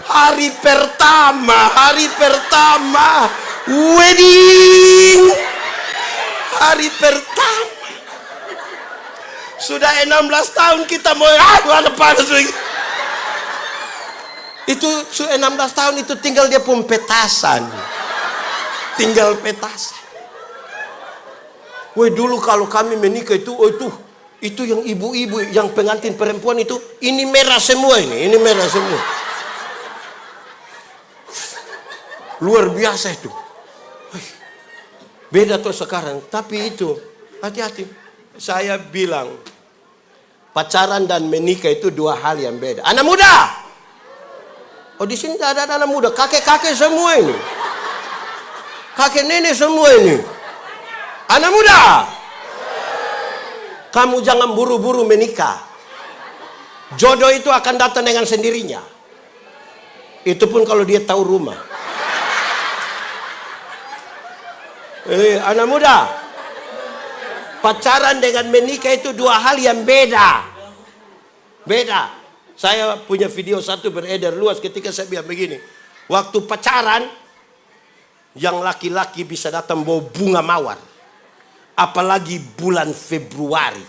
hari pertama, wedding, hari pertama. Sudah 16 tahun kita mau, ada panas lagi. Itu 16 tahun itu tinggal dia pun petasan. Tinggal petasan. Woi, dulu kalau kami menikah itu, itu yang ibu-ibu, yang pengantin perempuan itu, ini merah semua ini merah semua. Luar biasa itu. Beda tuh sekarang, tapi itu hati-hati. Saya bilang, pacaran dan menikah itu dua hal yang beda. Anak muda, oh di sini ada anak muda, kakek-kakek semua ini, kakek nenek semua ini. Anak muda, kamu jangan buru-buru menikah. Jodoh itu akan datang dengan sendirinya. Itu pun kalau dia tahu rumah. Anak muda, pacaran dengan menikah itu dua hal yang beda. Beda. Saya punya video satu beredar luas ketika saya bilang begini. Waktu pacaran, yang laki-laki bisa datang bawa bunga mawar. Apalagi bulan Februari.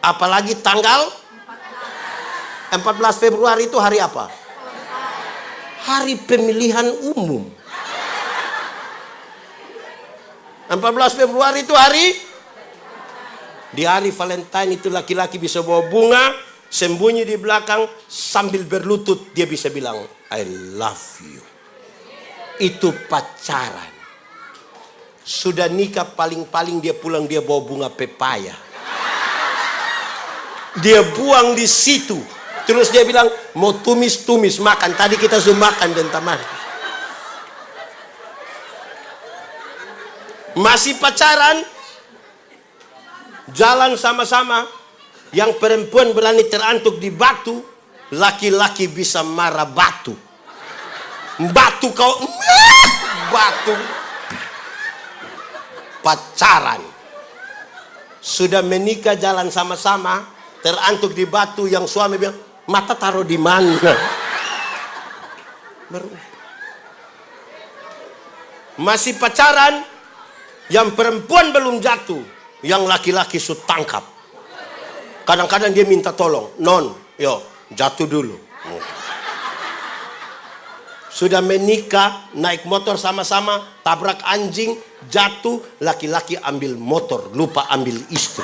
Apalagi tanggal 14 Februari itu hari apa? Hari pemilihan umum. 14 Februari itu hari, di hari Valentine itu laki-laki bisa bawa bunga, sembunyi di belakang, sambil berlutut dia bisa bilang, I love you. Itu pacaran. Sudah nikah paling-paling dia pulang dia bawa bunga pepaya. Dia buang di situ. Terus dia bilang, mau tumis-tumis makan. Tadi kita sudah makan dan teman. Masih pacaran, jalan sama-sama, yang perempuan berani terantuk di batu, laki-laki bisa marah batu. Batu kau, batu. Pacaran. Sudah menikah jalan sama-sama, terantuk di batu, yang suami bilang, mata taruh di mana? Masih pacaran, yang perempuan belum jatuh, yang laki-laki sudah tangkap. Kadang-kadang dia minta tolong, non, yo jatuh dulu. Sudah menikah, naik motor sama-sama, tabrak anjing, jatuh, laki-laki ambil motor, lupa ambil istri.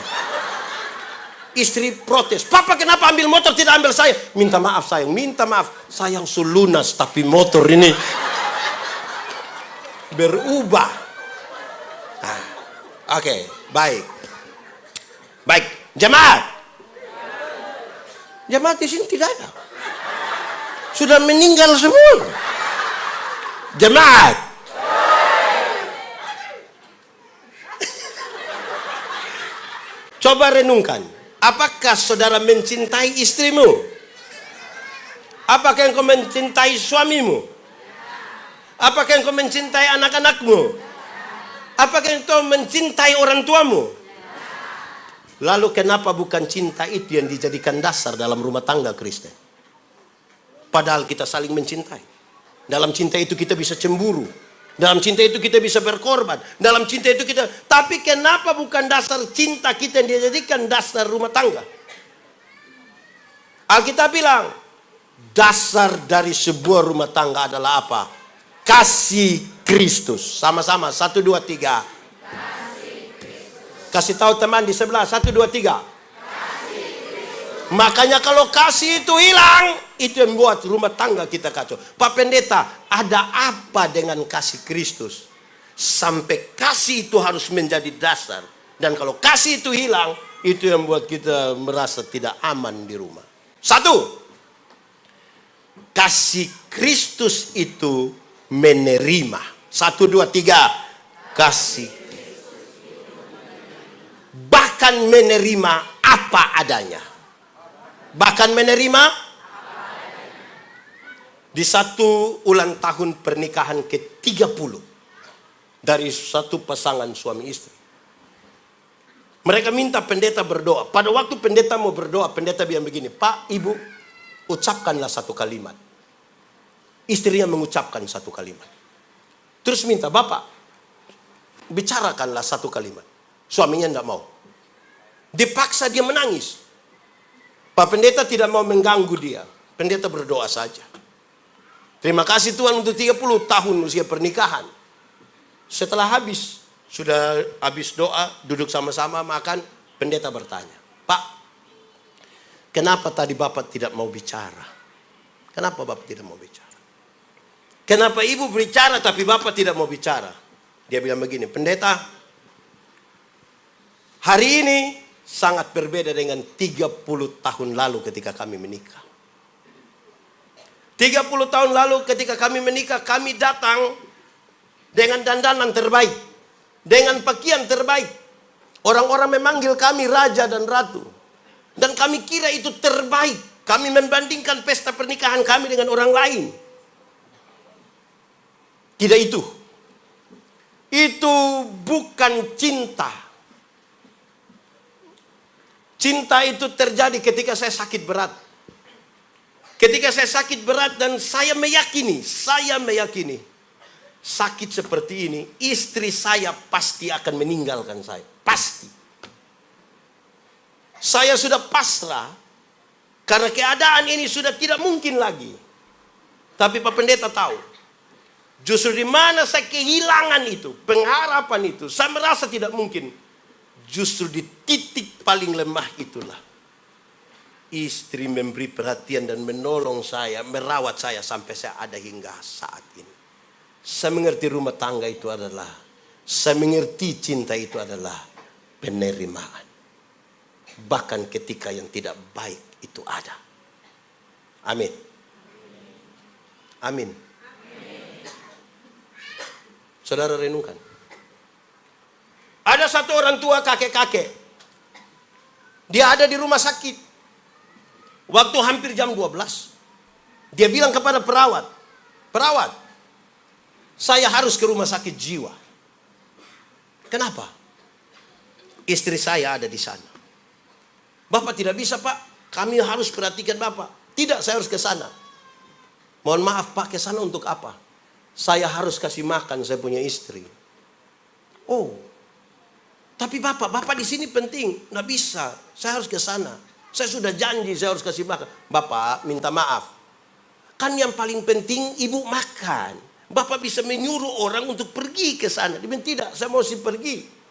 Istri protes, papa kenapa ambil motor tidak ambil saya? Minta maaf sayang, minta maaf. Sayang sulunas tapi motor ini berubah. Oke, baik. Baik, jemaat. Jemaat di sini tidak ada. Sudah meninggal semua. Jemaat. Coba renungkan. Apakah saudara mencintai istrimu? Apakah engkau mencintai suamimu? Apakah engkau mencintai anak-anakmu? Apakah engkau mencintai orang tuamu? Lalu kenapa bukan cinta itu yang dijadikan dasar dalam rumah tangga Kristen? Padahal kita saling mencintai. Dalam cinta itu kita bisa cemburu. Dalam cinta itu kita bisa berkorban. Dalam cinta itu kita... Tapi kenapa bukan dasar cinta kita yang dijadikan dasar rumah tangga? Alkitab bilang, dasar dari sebuah rumah tangga adalah apa? Kasih Kristus. Sama-sama, 1, 2, 3. Kasih tahu teman di sebelah, 1, 2, 3. Makanya kalau kasih itu hilang, itu yang membuat rumah tangga kita kacau. Pak Pendeta, ada apa dengan kasih Kristus? Sampai kasih itu harus menjadi dasar. Dan kalau kasih itu hilang, itu yang membuat kita merasa tidak aman di rumah. Satu, kasih Kristus itu menerima. 1, 2, 3. Kasih. Bahkan menerima apa adanya. Bahkan menerima. Di satu ulang tahun pernikahan ke-30. Dari satu pasangan suami istri. Mereka minta pendeta berdoa. Pada waktu pendeta mau berdoa, pendeta bilang begini, Pak, Ibu, ucapkanlah satu kalimat. Istrinya mengucapkan satu kalimat. Terus minta, Bapak, bicarakanlah satu kalimat. Suaminya tidak mau. Dipaksa dia menangis. Pak pendeta tidak mau mengganggu dia. Pendeta berdoa saja. Terima kasih Tuhan untuk 30 tahun usia pernikahan. Setelah sudah habis doa, duduk sama-sama makan, pendeta bertanya, Pak, kenapa tadi Bapak tidak mau bicara? Kenapa Bapak tidak mau bicara? Kenapa Ibu bicara tapi Bapak tidak mau bicara? Dia bilang begini, pendeta, hari ini sangat berbeda dengan 30 tahun lalu ketika kami menikah. 30 tahun lalu ketika kami menikah, kami datang dengan dandanan terbaik, dengan pakaian terbaik. Orang-orang memanggil kami raja dan ratu. Dan kami kira itu terbaik. Kami membandingkan pesta pernikahan kami dengan orang lain. Tidak itu. Itu bukan cinta. Cinta itu terjadi ketika saya sakit berat. Ketika saya sakit berat dan saya meyakini, sakit seperti ini, istri saya pasti akan meninggalkan saya. Pasti. Saya sudah pasrah, karena keadaan ini sudah tidak mungkin lagi. Tapi Pak Pendeta tahu, justru di mana saya kehilangan itu, pengharapan itu, saya merasa tidak mungkin. Justru di titik paling lemah itulah, istri memberi perhatian dan menolong saya, merawat saya sampai saya ada hingga saat ini. Saya mengerti rumah tangga itu adalah, saya mengerti cinta itu adalah penerimaan. Bahkan ketika yang tidak baik itu ada. Amin. Amin. Saudara renungkan. Ada satu orang tua kakek-kakek. Dia ada di rumah sakit. Waktu hampir jam 12. Dia bilang kepada perawat, perawat, saya harus ke rumah sakit jiwa. Kenapa? Istri saya ada di sana. Bapak tidak bisa, Pak. Kami harus perhatikan Bapak. Tidak, saya harus ke sana. Mohon maaf, Pak, ke sana untuk apa? Saya harus kasih makan saya punya istri. Oh, tapi Bapak di sini penting. Nggak bisa, saya harus ke sana. Saya sudah janji saya harus kasih makan. Bapak, minta maaf. Kan yang paling penting ibu makan. Bapak bisa menyuruh orang untuk pergi ke sana. Dia bilang, tidak, saya mesti pergi.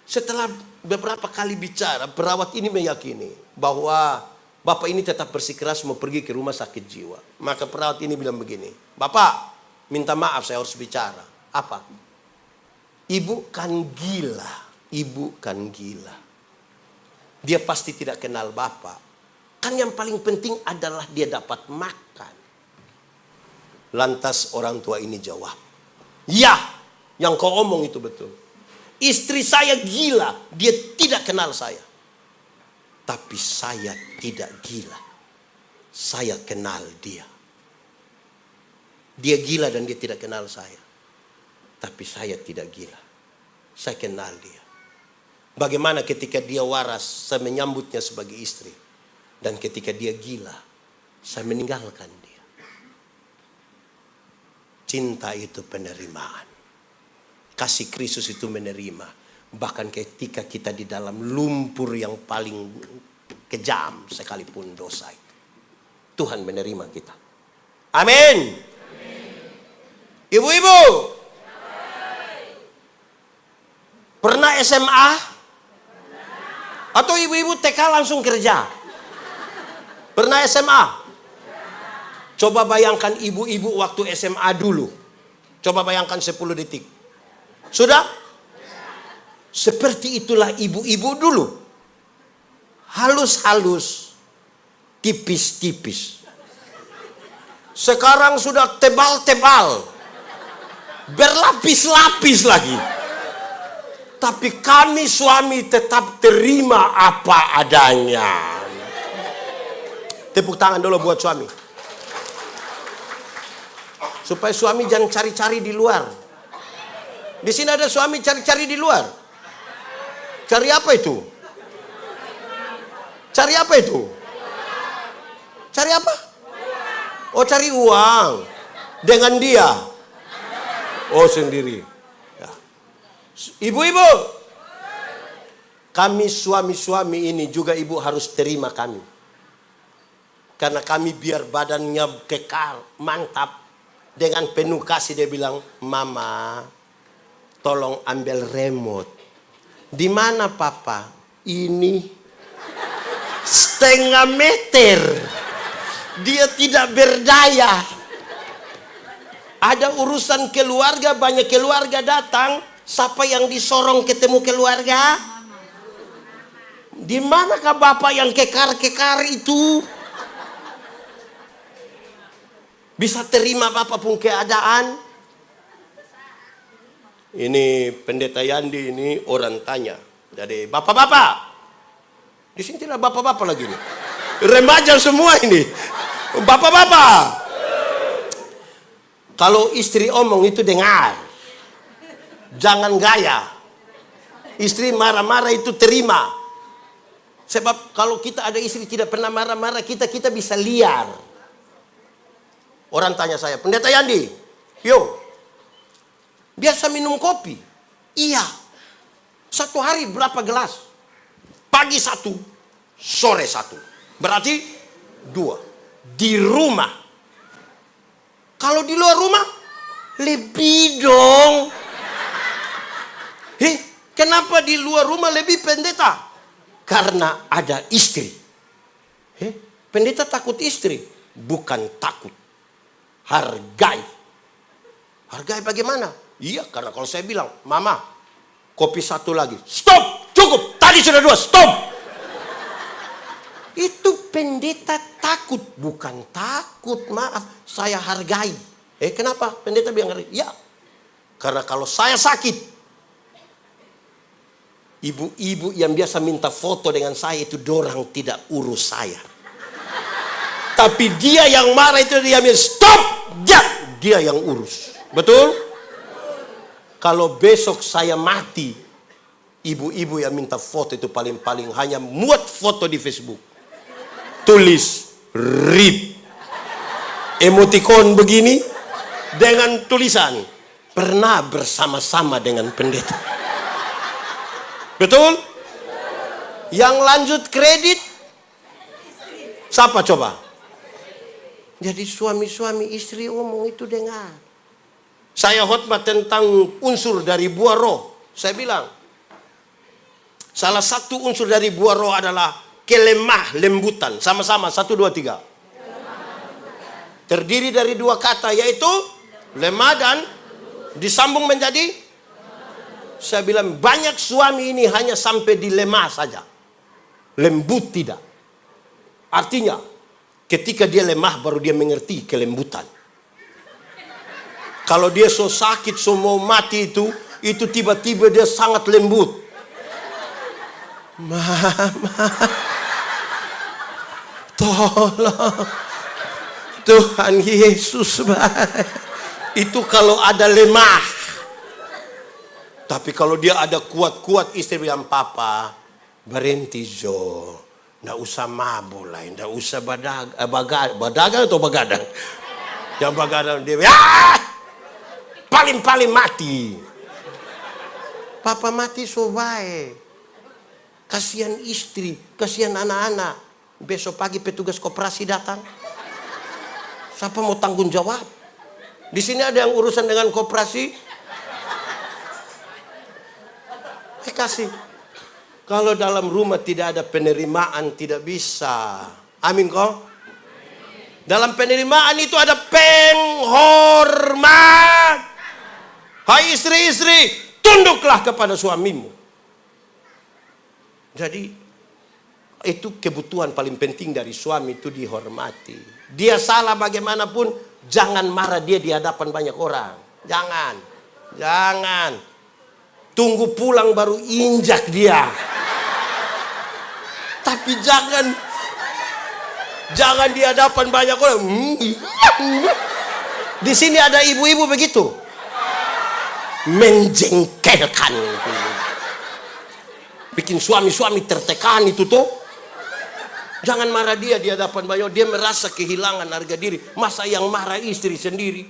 Setelah beberapa kali bicara, perawat ini meyakini bahwa Bapak ini tetap bersikeras mau pergi ke rumah sakit jiwa. Maka perawat ini bilang begini, Bapak, minta maaf saya harus bicara. Apa? Ibu kan gila. Ibu kan gila. Dia pasti tidak kenal Bapak. Kan yang paling penting adalah dia dapat makan. Lantas orang tua ini jawab, ya, yang kau omong itu betul. Istri saya gila, dia tidak kenal saya. Tapi saya tidak gila. Saya kenal dia. Dia gila dan dia tidak kenal saya. Tapi saya tidak gila. Saya kenal dia. Bagaimana ketika dia waras, saya menyambutnya sebagai istri. Dan ketika dia gila, saya meninggalkan dia. Cinta itu penerimaan. Kasih Kristus itu menerima. Bahkan ketika kita di dalam lumpur yang paling kejam sekalipun dosa itu. Tuhan menerima kita. Amin. Ibu-ibu. Pernah SMA? Atau ibu-ibu TK langsung kerja? Pernah SMA? Coba bayangkan ibu-ibu waktu SMA dulu. Coba bayangkan 10 detik. Sudah? Seperti itulah ibu-ibu dulu. Halus-halus, tipis-tipis. Sekarang sudah tebal-tebal, berlapis-lapis lagi. Tapi kami suami tetap terima apa adanya. Tepuk tangan dulu buat suami. Supaya suami jangan cari-cari di luar. Di sini ada suami cari-cari di luar. Cari apa itu? Cari apa itu? Cari apa? Oh, cari uang. Dengan dia. Oh, sendiri. Ya. Ibu-ibu, kami suami-suami ini juga ibu harus terima kami. Karena kami biar badannya kekal, mantap. Dengan penuh kasih dia bilang, Mama, tolong ambil remote. Di mana Papa? Ini setengah meter. Dia tidak berdaya. Ada urusan keluarga, banyak keluarga datang. Siapa yang disorong ketemu keluarga? Di manakah Bapak yang kekar-kekar itu? Bisa terima apapun keadaan. Ini pendeta Yandi ini orang tanya. Jadi bapak-bapak. Di sini tidak bapak-bapak lagi nih. Remaja semua ini. Bapak-bapak. Kalau istri omong itu dengar. Jangan gaya. Istri marah-marah itu terima. Sebab kalau kita ada istri tidak pernah marah-marah, kita bisa liar. Orang tanya saya, Pendeta Yandi, biasa minum kopi? Iya. Satu hari berapa gelas? Pagi 1, sore 1. Berarti 2. Di rumah. Kalau di luar rumah, lebih dong. Kenapa di luar rumah lebih pendeta? Karena ada istri. Pendeta takut istri? Bukan takut. Hargai. Hargai bagaimana? Iya, karena kalau saya bilang, Mama, kopi 1 lagi. Stop, cukup. Tadi sudah 2, stop. Itu pendeta takut. Bukan takut, maaf. Saya hargai. Kenapa? Pendeta bilang hargai. Ya, karena kalau saya sakit, ibu-ibu yang biasa minta foto dengan saya itu dorang tidak urus saya. Tapi dia yang marah itu dia bilang, stop. Dia yang urus. Betul? Kalau besok saya mati, ibu-ibu yang minta foto itu paling-paling hanya muat foto di Facebook. Tulis RIP. Emoticon begini dengan tulisan pernah bersama-sama dengan pendeta. Betul? Yang lanjut kredit siapa coba? Jadi suami-suami istri ngomong itu dengar. Saya khotbah tentang unsur dari buah roh. Saya bilang, salah satu unsur dari buah roh adalah kelemah lembutan. Sama-sama, 1, 2, 3. Terdiri dari 2 kata, yaitu lemah dan disambung menjadi. Saya bilang, banyak suami ini hanya sampai di lemah saja. Lembut tidak. Artinya, ketika dia lemah baru dia mengerti kelembutan. Kalau dia so sakit, so mau mati itu tiba-tiba dia sangat lembut. Mama, tolong. Tuhan Yesus baik. Itu kalau ada lemah. Tapi kalau dia ada kuat-kuat, istri bilang, Papa, berhenti Jo. Nggak usah mabuk lah, nggak usah badagang atau bagadang. Yang bagadang dia, paling-paling mati. Papa mati so baik. Kasihan istri, kasihan anak-anak. Besok pagi petugas koperasi datang. Siapa mau tanggung jawab? Di sini ada yang urusan dengan koperasi. Kasih. Kalau dalam rumah tidak ada penerimaan, tidak bisa. Amin kok? Dalam penerimaan itu ada penghormat. Hai istri-istri, tunduklah kepada suamimu. Jadi itu kebutuhan paling penting dari suami, itu dihormati. Dia salah bagaimanapun, jangan marah dia di hadapan banyak orang. Jangan. Tunggu pulang baru injak dia. Tapi jangan di hadapan banyak orang. Di sini ada ibu-ibu begitu. Menjengkelkan. Bikin suami-suami tertekan itu tuh. Jangan marah dia di hadapan banyak. Dia merasa kehilangan harga diri. Masa yang marah istri sendiri.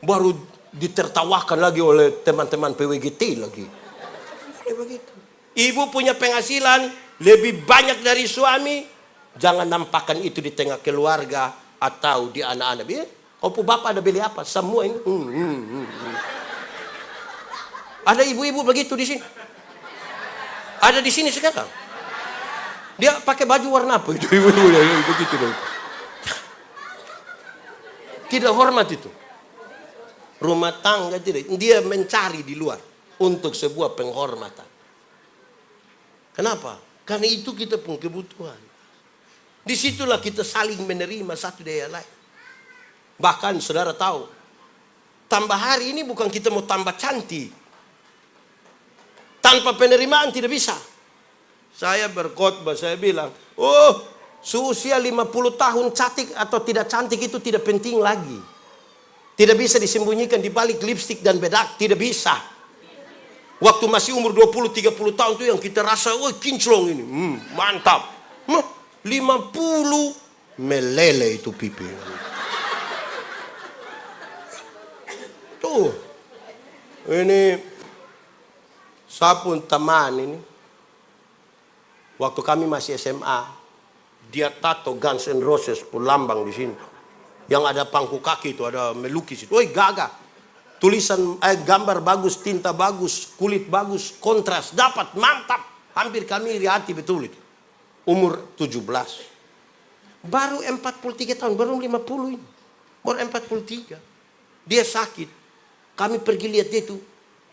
Baru ditertawakan lagi oleh teman-teman PWGT lagi. Begitu. Ibu punya penghasilan lebih banyak dari suami. Jangan nampakkan itu di tengah keluarga atau di anak-anak. Kau bapak ada beli apa? Semua ini. Ada ibu-ibu begitu di sini. Ada di sini sekarang. Dia pakai baju warna apa itu? Begitu dong. Tidak hormat itu. Rumah tangga tidak. Dia mencari di luar untuk sebuah penghormatan. Kenapa? Karena itu kita punya kebutuhan. Disitulah kita saling menerima satu dari lain. Bahkan saudara tahu, tambah hari ini bukan kita mau tambah cantik. Tanpa penerimaan tidak bisa. Saya berkhotbah, saya bilang, seusia 50 tahun cantik atau tidak cantik itu tidak penting lagi. Tidak bisa disembunyikan di balik lipstik dan bedak, tidak bisa. Waktu masih umur 20-30 tahun itu yang kita rasa, kinclong ini, mantap. 50 meleleh itu pipi. Tuh, ini sapun teman ini. Waktu kami masih SMA, dia tato Guns N' Roses pun lambang di sini. Yang ada pangku kaki itu, ada melukis itu. Gagah. Tulisan, gambar bagus, tinta bagus, kulit bagus, kontras, dapat, mantap. Hampir kami iri hati betul itu. Umur 17. Baru 43 tahun, baru 50 ini. Baru 43. Dia sakit. Kami pergi lihat dia itu.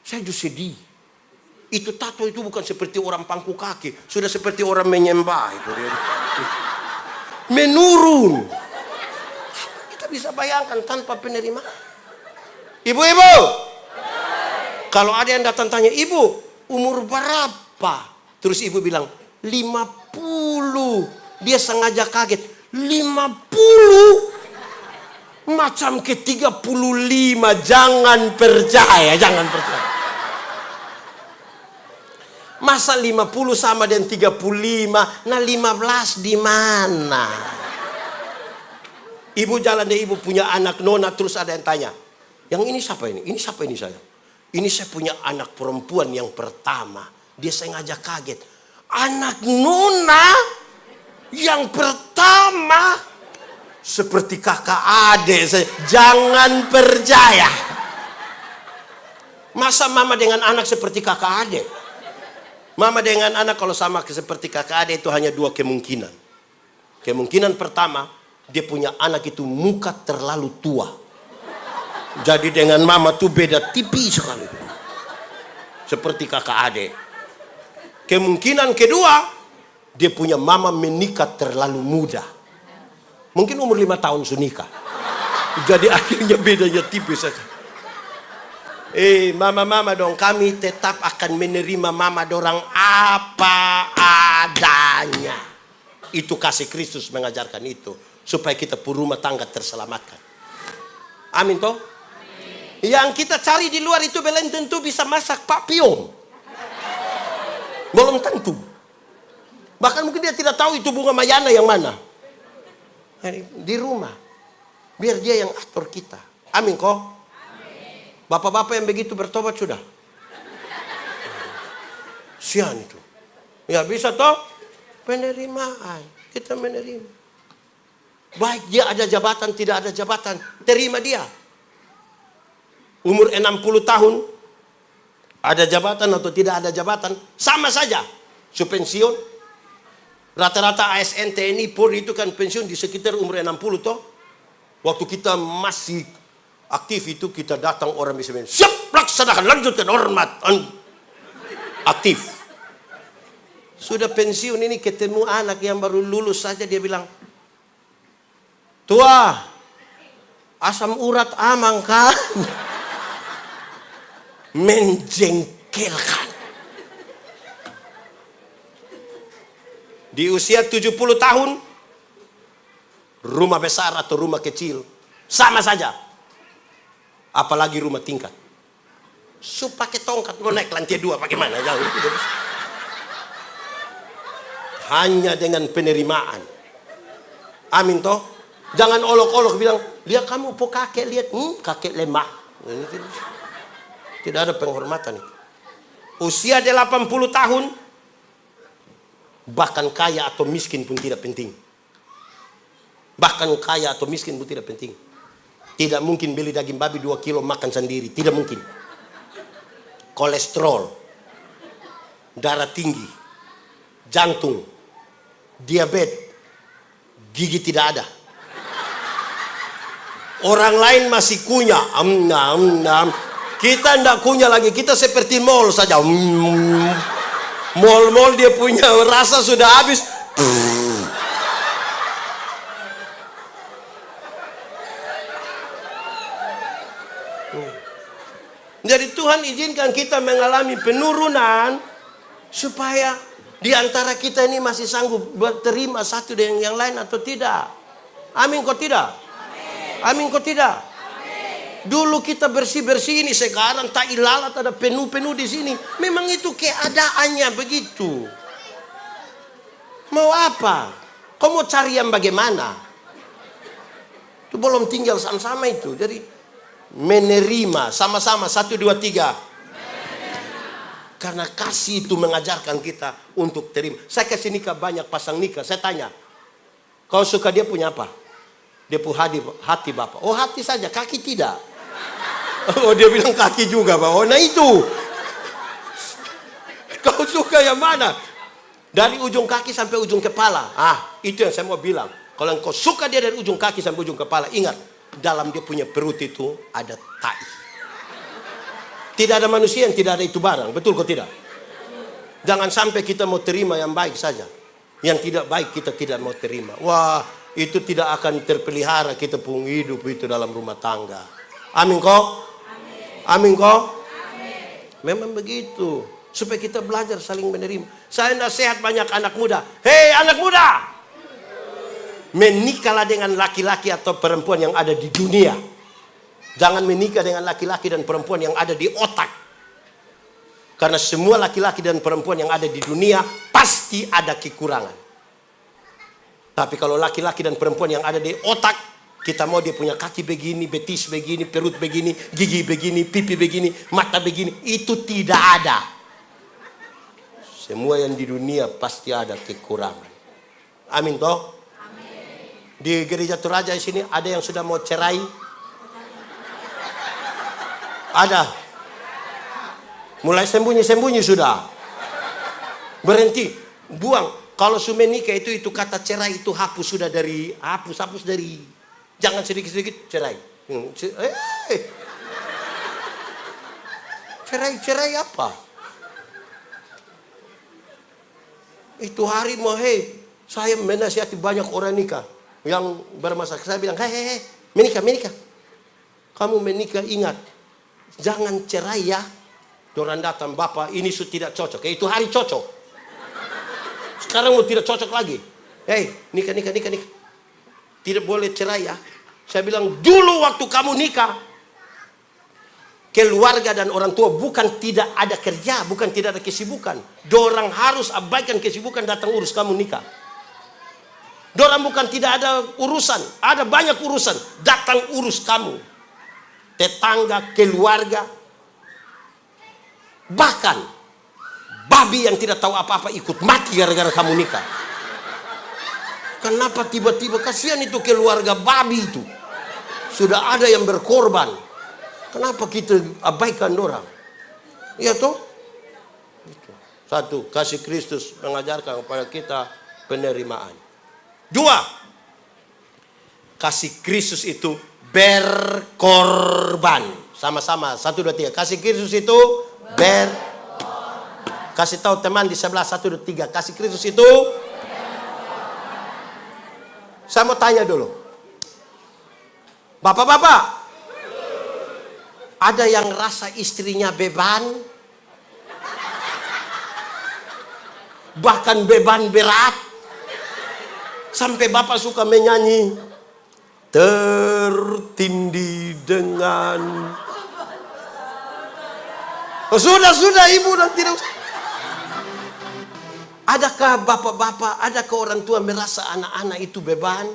Saya juga sedih. Itu tato itu bukan seperti orang pangku kaki. Sudah seperti orang menyembah. Itu dia. Menurun. Kita bisa bayangkan tanpa penerimaan. Ibu-ibu. Kalau ada yang datang tanya, ibu umur berapa? Terus ibu bilang, 50. Dia sengaja kaget. 50? Macam ke 35. Jangan percaya. Masa 50 sama dengan 35? Nah 15 di mana? Ibu jalan deh, ibu punya anak nona, terus ada yang tanya, yang ini siapa ini? Ini siapa ini saya? Ini saya punya anak perempuan yang pertama. Dia sengaja kaget. Anak nona yang pertama seperti kakak adik saya. Jangan percaya. Masa mama dengan anak seperti kakak adik? Mama dengan anak kalau sama seperti kakak adik itu hanya dua kemungkinan. Kemungkinan pertama, dia punya anak itu muka terlalu tua. Jadi dengan mama tuh beda tipis sekali. Seperti kakak adik. Kemungkinan kedua, dia punya mama menikah terlalu muda. Mungkin umur 5 tahun sudah nikah. Jadi akhirnya bedanya tipis saja. Mama-mama dong, kami tetap akan menerima mama dorang apa adanya. Itu kasih Kristus mengajarkan itu. Supaya kita pun rumah tangga terselamatkan. Amin toh? Amin. Yang kita cari di luar itu belum tentu bisa masak Pak Piong. Belum tentu. Bahkan mungkin dia tidak tahu itu bunga mayana yang mana. Di rumah. Biar dia yang atur kita. Amin kok? Bapak-bapak yang begitu bertobat sudah. Sian itu. Ya bisa toh. Penerimaan. Kita menerima. Baik dia ada jabatan, tidak ada jabatan. Terima dia. Umur 60 tahun. Ada jabatan atau tidak ada jabatan. Sama saja. So pensiun. Rata-rata ASN, TNI, Polri itu kan pensiun di sekitar umur 60 toh. Waktu kita masih aktif itu kita datang orang bisa bilang, siap, Laksanakan, lanjutkan, hormat, aktif. Sudah pensiun ini ketemu anak yang baru lulus saja, dia bilang, "Tua, asam urat aman kan?" Menjengkelkan. Di usia 70 tahun, rumah besar atau rumah kecil, sama saja. Apalagi rumah tingkat. Pakai tongkat, mau naik lantai 2, bagaimana? Jauh, tidak bisa. Hanya dengan penerimaan. Amin toh. Jangan olok-olok bilang, lihat kamu po kakek, lihat, kakek lemah. Tidak ada penghormatan itu. Usia 80 tahun, bahkan kaya atau miskin pun tidak penting. Bahkan kaya atau miskin pun tidak penting. Tidak mungkin beli daging babi 2 kilo makan sendiri. Tidak mungkin. Kolesterol, darah tinggi, jantung, diabetes, gigi tidak ada. Orang lain masih kunyah. Kita tidak kunyah lagi. Kita seperti mall saja. Mall-mall dia punya rasa sudah habis. Jadi Tuhan izinkan kita mengalami penurunan supaya di antara kita ini masih sanggup berterima satu dengan yang lain atau tidak. Amin kok tidak? Amin kok tidak? Dulu kita bersih-bersih ini, sekarang tak ilalat ada penuh-penuh di sini. Memang itu keadaannya begitu. Mau apa? Kau mau cari yang bagaimana? Itu belum tinggal sama-sama itu. Jadi menerima sama-sama 1, 2, 3. Karena kasih itu mengajarkan kita untuk terima. Saya kasih nikah banyak pasang nikah. Saya tanya, kau suka dia punya apa? Dia punya hati Bapak. Oh hati saja, kaki tidak. Oh dia bilang kaki juga Pak. Oh nah itu. Kau suka yang mana? Dari ujung kaki sampai ujung kepala. Itu yang saya mau bilang. Kalau kau suka dia dari ujung kaki sampai ujung kepala, ingat, dalam dia punya perut itu ada tai. Tidak ada manusia yang tidak ada itu barang. Betul kok tidak? Jangan sampai kita mau terima yang baik saja. Yang tidak baik kita tidak mau terima. Wah, itu tidak akan terpelihara kita pun hidup itu dalam rumah tangga. Amin kok? Amin kok? Memang begitu. Supaya kita belajar saling menerima. Saya nasihat banyak anak muda. Hei anak muda! Menikahlah dengan laki-laki atau perempuan yang ada di dunia. Jangan menikah dengan laki-laki dan perempuan yang ada di otak. Karena semua laki-laki dan perempuan yang ada di dunia pasti ada kekurangan. Tapi kalau laki-laki dan perempuan yang ada di otak, kita mau dia punya kaki begini, betis begini, perut begini, gigi begini, pipi begini, mata begini. Itu tidak ada. Semua yang di dunia pasti ada kekurangan. Amin toh? Di gereja Toraja di sini ada yang sudah mau cerai? Ada. Mulai sembunyi-sembunyi sudah. Berhenti, buang. Kalau sudah menikah itu kata cerai itu hapus sudah dari hapus dari. Jangan sedikit-sedikit cerai. Cerai apa? Itu hari mau saya menasihati banyak orang nikah yang bermasalah. Saya bilang, hei, menikah. Kamu menikah ingat, jangan cerai ya. Orang datang, Bapak ini sudah tidak cocok. Itu hari cocok. Sekarang mau tidak cocok lagi. Hei, nikah. Tidak boleh cerai ya. Saya bilang, dulu waktu kamu nikah, keluarga dan orang tua bukan tidak ada kerja, bukan tidak ada kesibukan. Dorang harus abaikan kesibukan datang urus kamu nikah. Dorang bukan tidak ada urusan, ada banyak urusan, datang urus kamu. Tetangga, keluarga. Bahkan babi yang tidak tahu apa-apa ikut mati gara-gara kamu nikah. Kenapa tiba-tiba kasihan itu keluarga babi itu. Sudah ada yang berkorban. Kenapa kita abaikan orang? Iya toh? Satu, kasih Kristus mengajarkan kepada kita penerimaan. Dua, kasih Kristus itu berkorban. 1, Sama-sama, 1, 2, 3. Kasih Kristus itu kasih tahu teman di sebelah, 1, 2, 3. Kasih Kristus itu. Saya mau tanya dulu. Bapak-bapak, ada yang rasa istrinya beban? Bahkan beban berat? Sampai bapak suka menyanyi, tertindih dengan... Oh, sudah ibu dan tidak. Adakah bapak-bapak, adakah orang tua merasa anak-anak itu beban?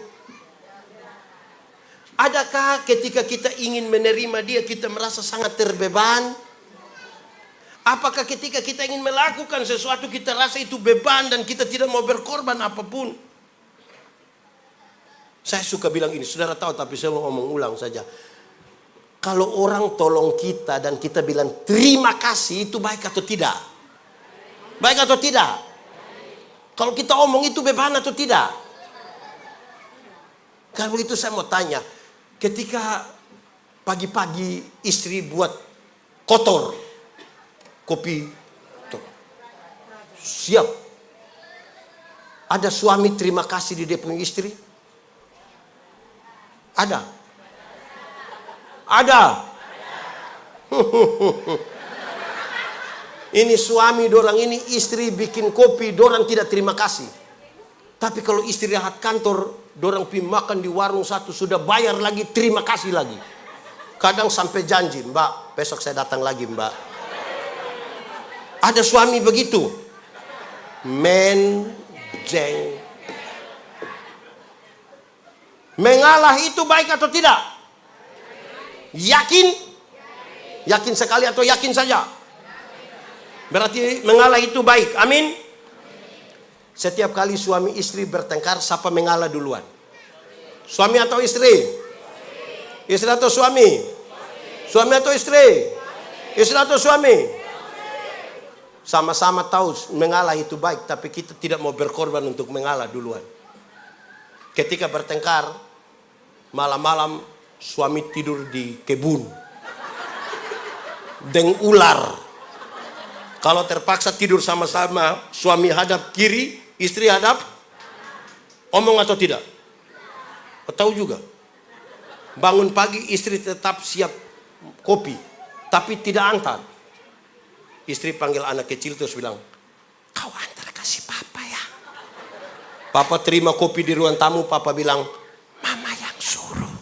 Adakah ketika kita ingin menerima dia kita merasa sangat terbeban? Apakah ketika kita ingin melakukan sesuatu kita rasa itu beban dan kita tidak mau berkorban apapun? Saya suka bilang ini, saudara tahu tapi saya mau ngomong ulang saja. Kalau orang tolong kita dan kita bilang terima kasih, itu baik atau tidak? Baik atau tidak? Kalau kita omong itu beban atau tidak? Kalau begitu saya mau tanya, ketika pagi-pagi istri buat kotor kopi, siap. Ada suami terima kasih di dia punya istri? Ada. Ini suami dorang ini, istri bikin kopi, dorang tidak terima kasih. Tapi kalau istri rahat kantor, dorang pergi makan di warung satu, sudah bayar lagi, terima kasih lagi. Kadang sampai janji, Mbak, besok saya datang lagi, Mbak. Ada suami begitu. Menjeng. Mengalah itu baik atau tidak? Yakin? Yakin sekali atau yakin saja? Berarti mengalah itu baik. Amin. Setiap kali suami istri bertengkar, siapa mengalah duluan? Suami atau istri? Istri atau suami? Suami atau istri? Istri atau suami? Sama-sama tahu mengalah itu baik, tapi kita tidak mau berkorban untuk mengalah duluan. Ketika bertengkar, malam-malam suami tidur di kebun dengan ular. Kalau terpaksa tidur sama-sama, suami hadap kiri, istri hadap, omong atau tidak? Tahu juga. Bangun pagi istri tetap siap kopi, tapi tidak antar. Istri panggil anak kecil terus bilang, kau antar kasih papa ya. Papa terima kopi di ruang tamu, papa bilang, mama yang suruh.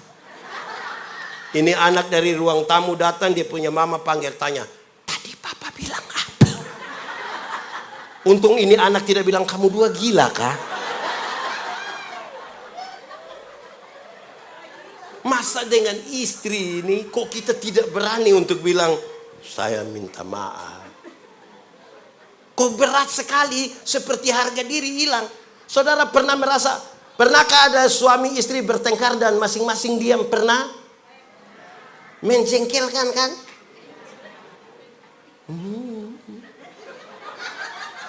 Ini anak dari ruang tamu datang, dia punya mama panggil tanya, tadi papa bilang apa? Untung ini anak tidak bilang, kamu dua gila kah? Masa dengan istri ini kok kita tidak berani untuk bilang, saya minta maaf. Kok berat sekali, seperti harga diri hilang. Saudara pernah merasa, pernahkah ada suami istri bertengkar dan masing-masing diam? Pernah? Menjengkelkan kan?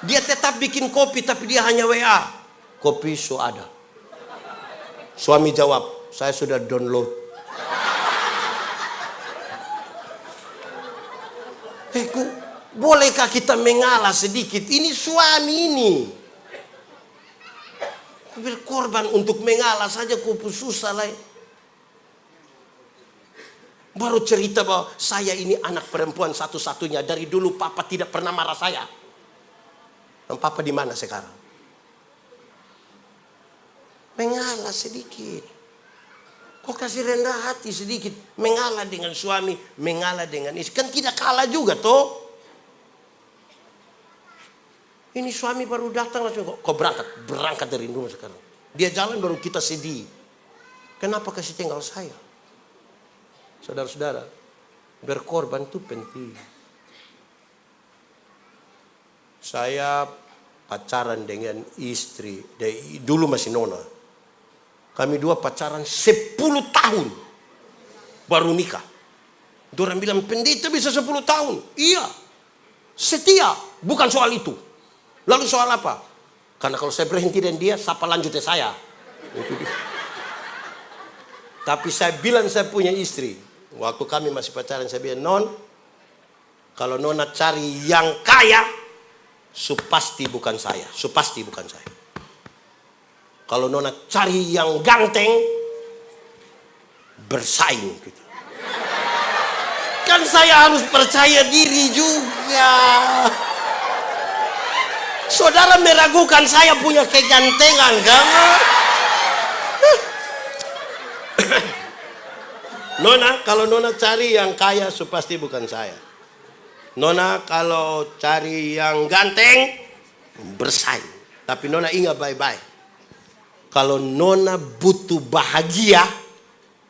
Dia tetap bikin kopi tapi dia hanya WA. Kopi so ada. Suami jawab, saya sudah download. Bolehkah kita mengalah sedikit? Ini suami ini. Berkorban untuk mengalah saja kupu susah lah. Baru cerita bahwa saya ini anak perempuan satu-satunya. Dari dulu papa tidak pernah marah saya. Dan papa di mana sekarang? Mengalah sedikit. Kok kasih rendah hati sedikit. Mengalah dengan suami, mengalah dengan istri. Kan tidak kalah juga toh. Ini suami baru datang langsung kok berangkat dari rumah sekarang. Dia jalan baru kita sedih. Kenapa kasih tinggal saya? Saudara-saudara, berkorban itu penting. Saya pacaran dengan istri, dulu masih nona. Kami dua pacaran 10 tahun baru nikah. Dorang bilang pendeta bisa 10 tahun. Iya, setia, bukan soal itu. Lalu soal apa? Karena kalau saya berhenti dan dia, siapa lanjutnya saya? Itu dia. Tapi saya bilang saya punya istri. Waktu kami masih pacaran, saya bilang, Non, kalau Nona cari yang kaya, pasti bukan saya. Pasti bukan saya. Kalau Nona cari yang ganteng, bersaing gitu. Kan saya harus percaya diri juga. Saudara meragukan saya punya kegantengan kan? Nona, kalau Nona cari yang kaya, pasti bukan saya. Nona kalau cari yang ganteng, bersaing. Tapi Nona ingat baik-baik. Kalau Nona butuh bahagia,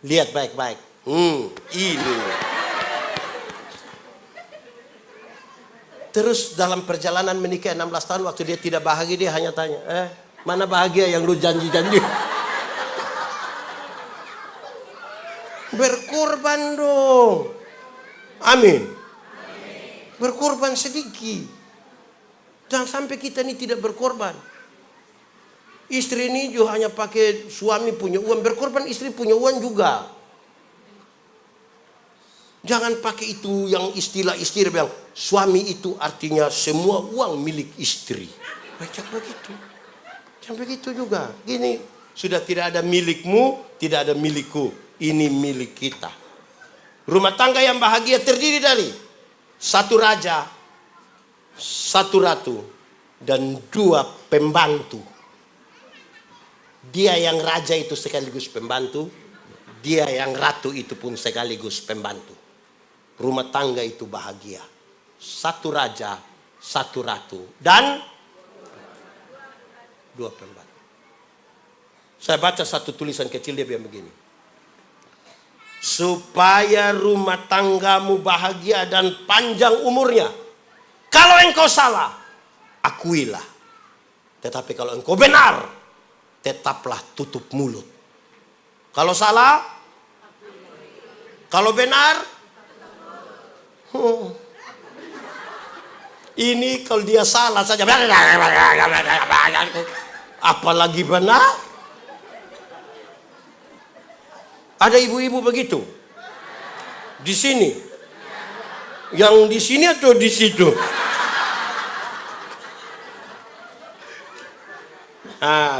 lihat baik-baik. Ini. Terus dalam perjalanan menikah 16 tahun, waktu dia tidak bahagia, dia hanya tanya, mana bahagia yang lu janji-janji? Berkorban dong. Amin. Berkorban sedikit. Jangan sampai kita ini tidak berkorban. Istri ini juga hanya pakai suami punya uang. Berkorban istri punya uang juga. Jangan pakai itu yang istilah istri bilang, suami itu artinya semua uang milik istri. Jangan begitu. Jangan begitu juga. Gini, sudah tidak ada milikmu, tidak ada milikku. Ini milik kita. Rumah tangga yang bahagia terdiri dari satu raja, satu ratu, dan 2 pembantu. Dia yang raja itu sekaligus pembantu, dia yang ratu itu pun sekaligus pembantu. Rumah tangga itu bahagia. Satu raja, satu ratu, dan 2 pembantu. Saya baca satu tulisan kecil, dia bilang begini. Supaya rumah tanggamu bahagia dan panjang umurnya. Kalau engkau salah, akuilah. Tetapi kalau engkau benar, tetaplah tutup mulut. Kalau salah, kalau benar, ini kalau dia salah saja, apalagi benar. Ada ibu-ibu begitu di sini, yang di sini atau di situ?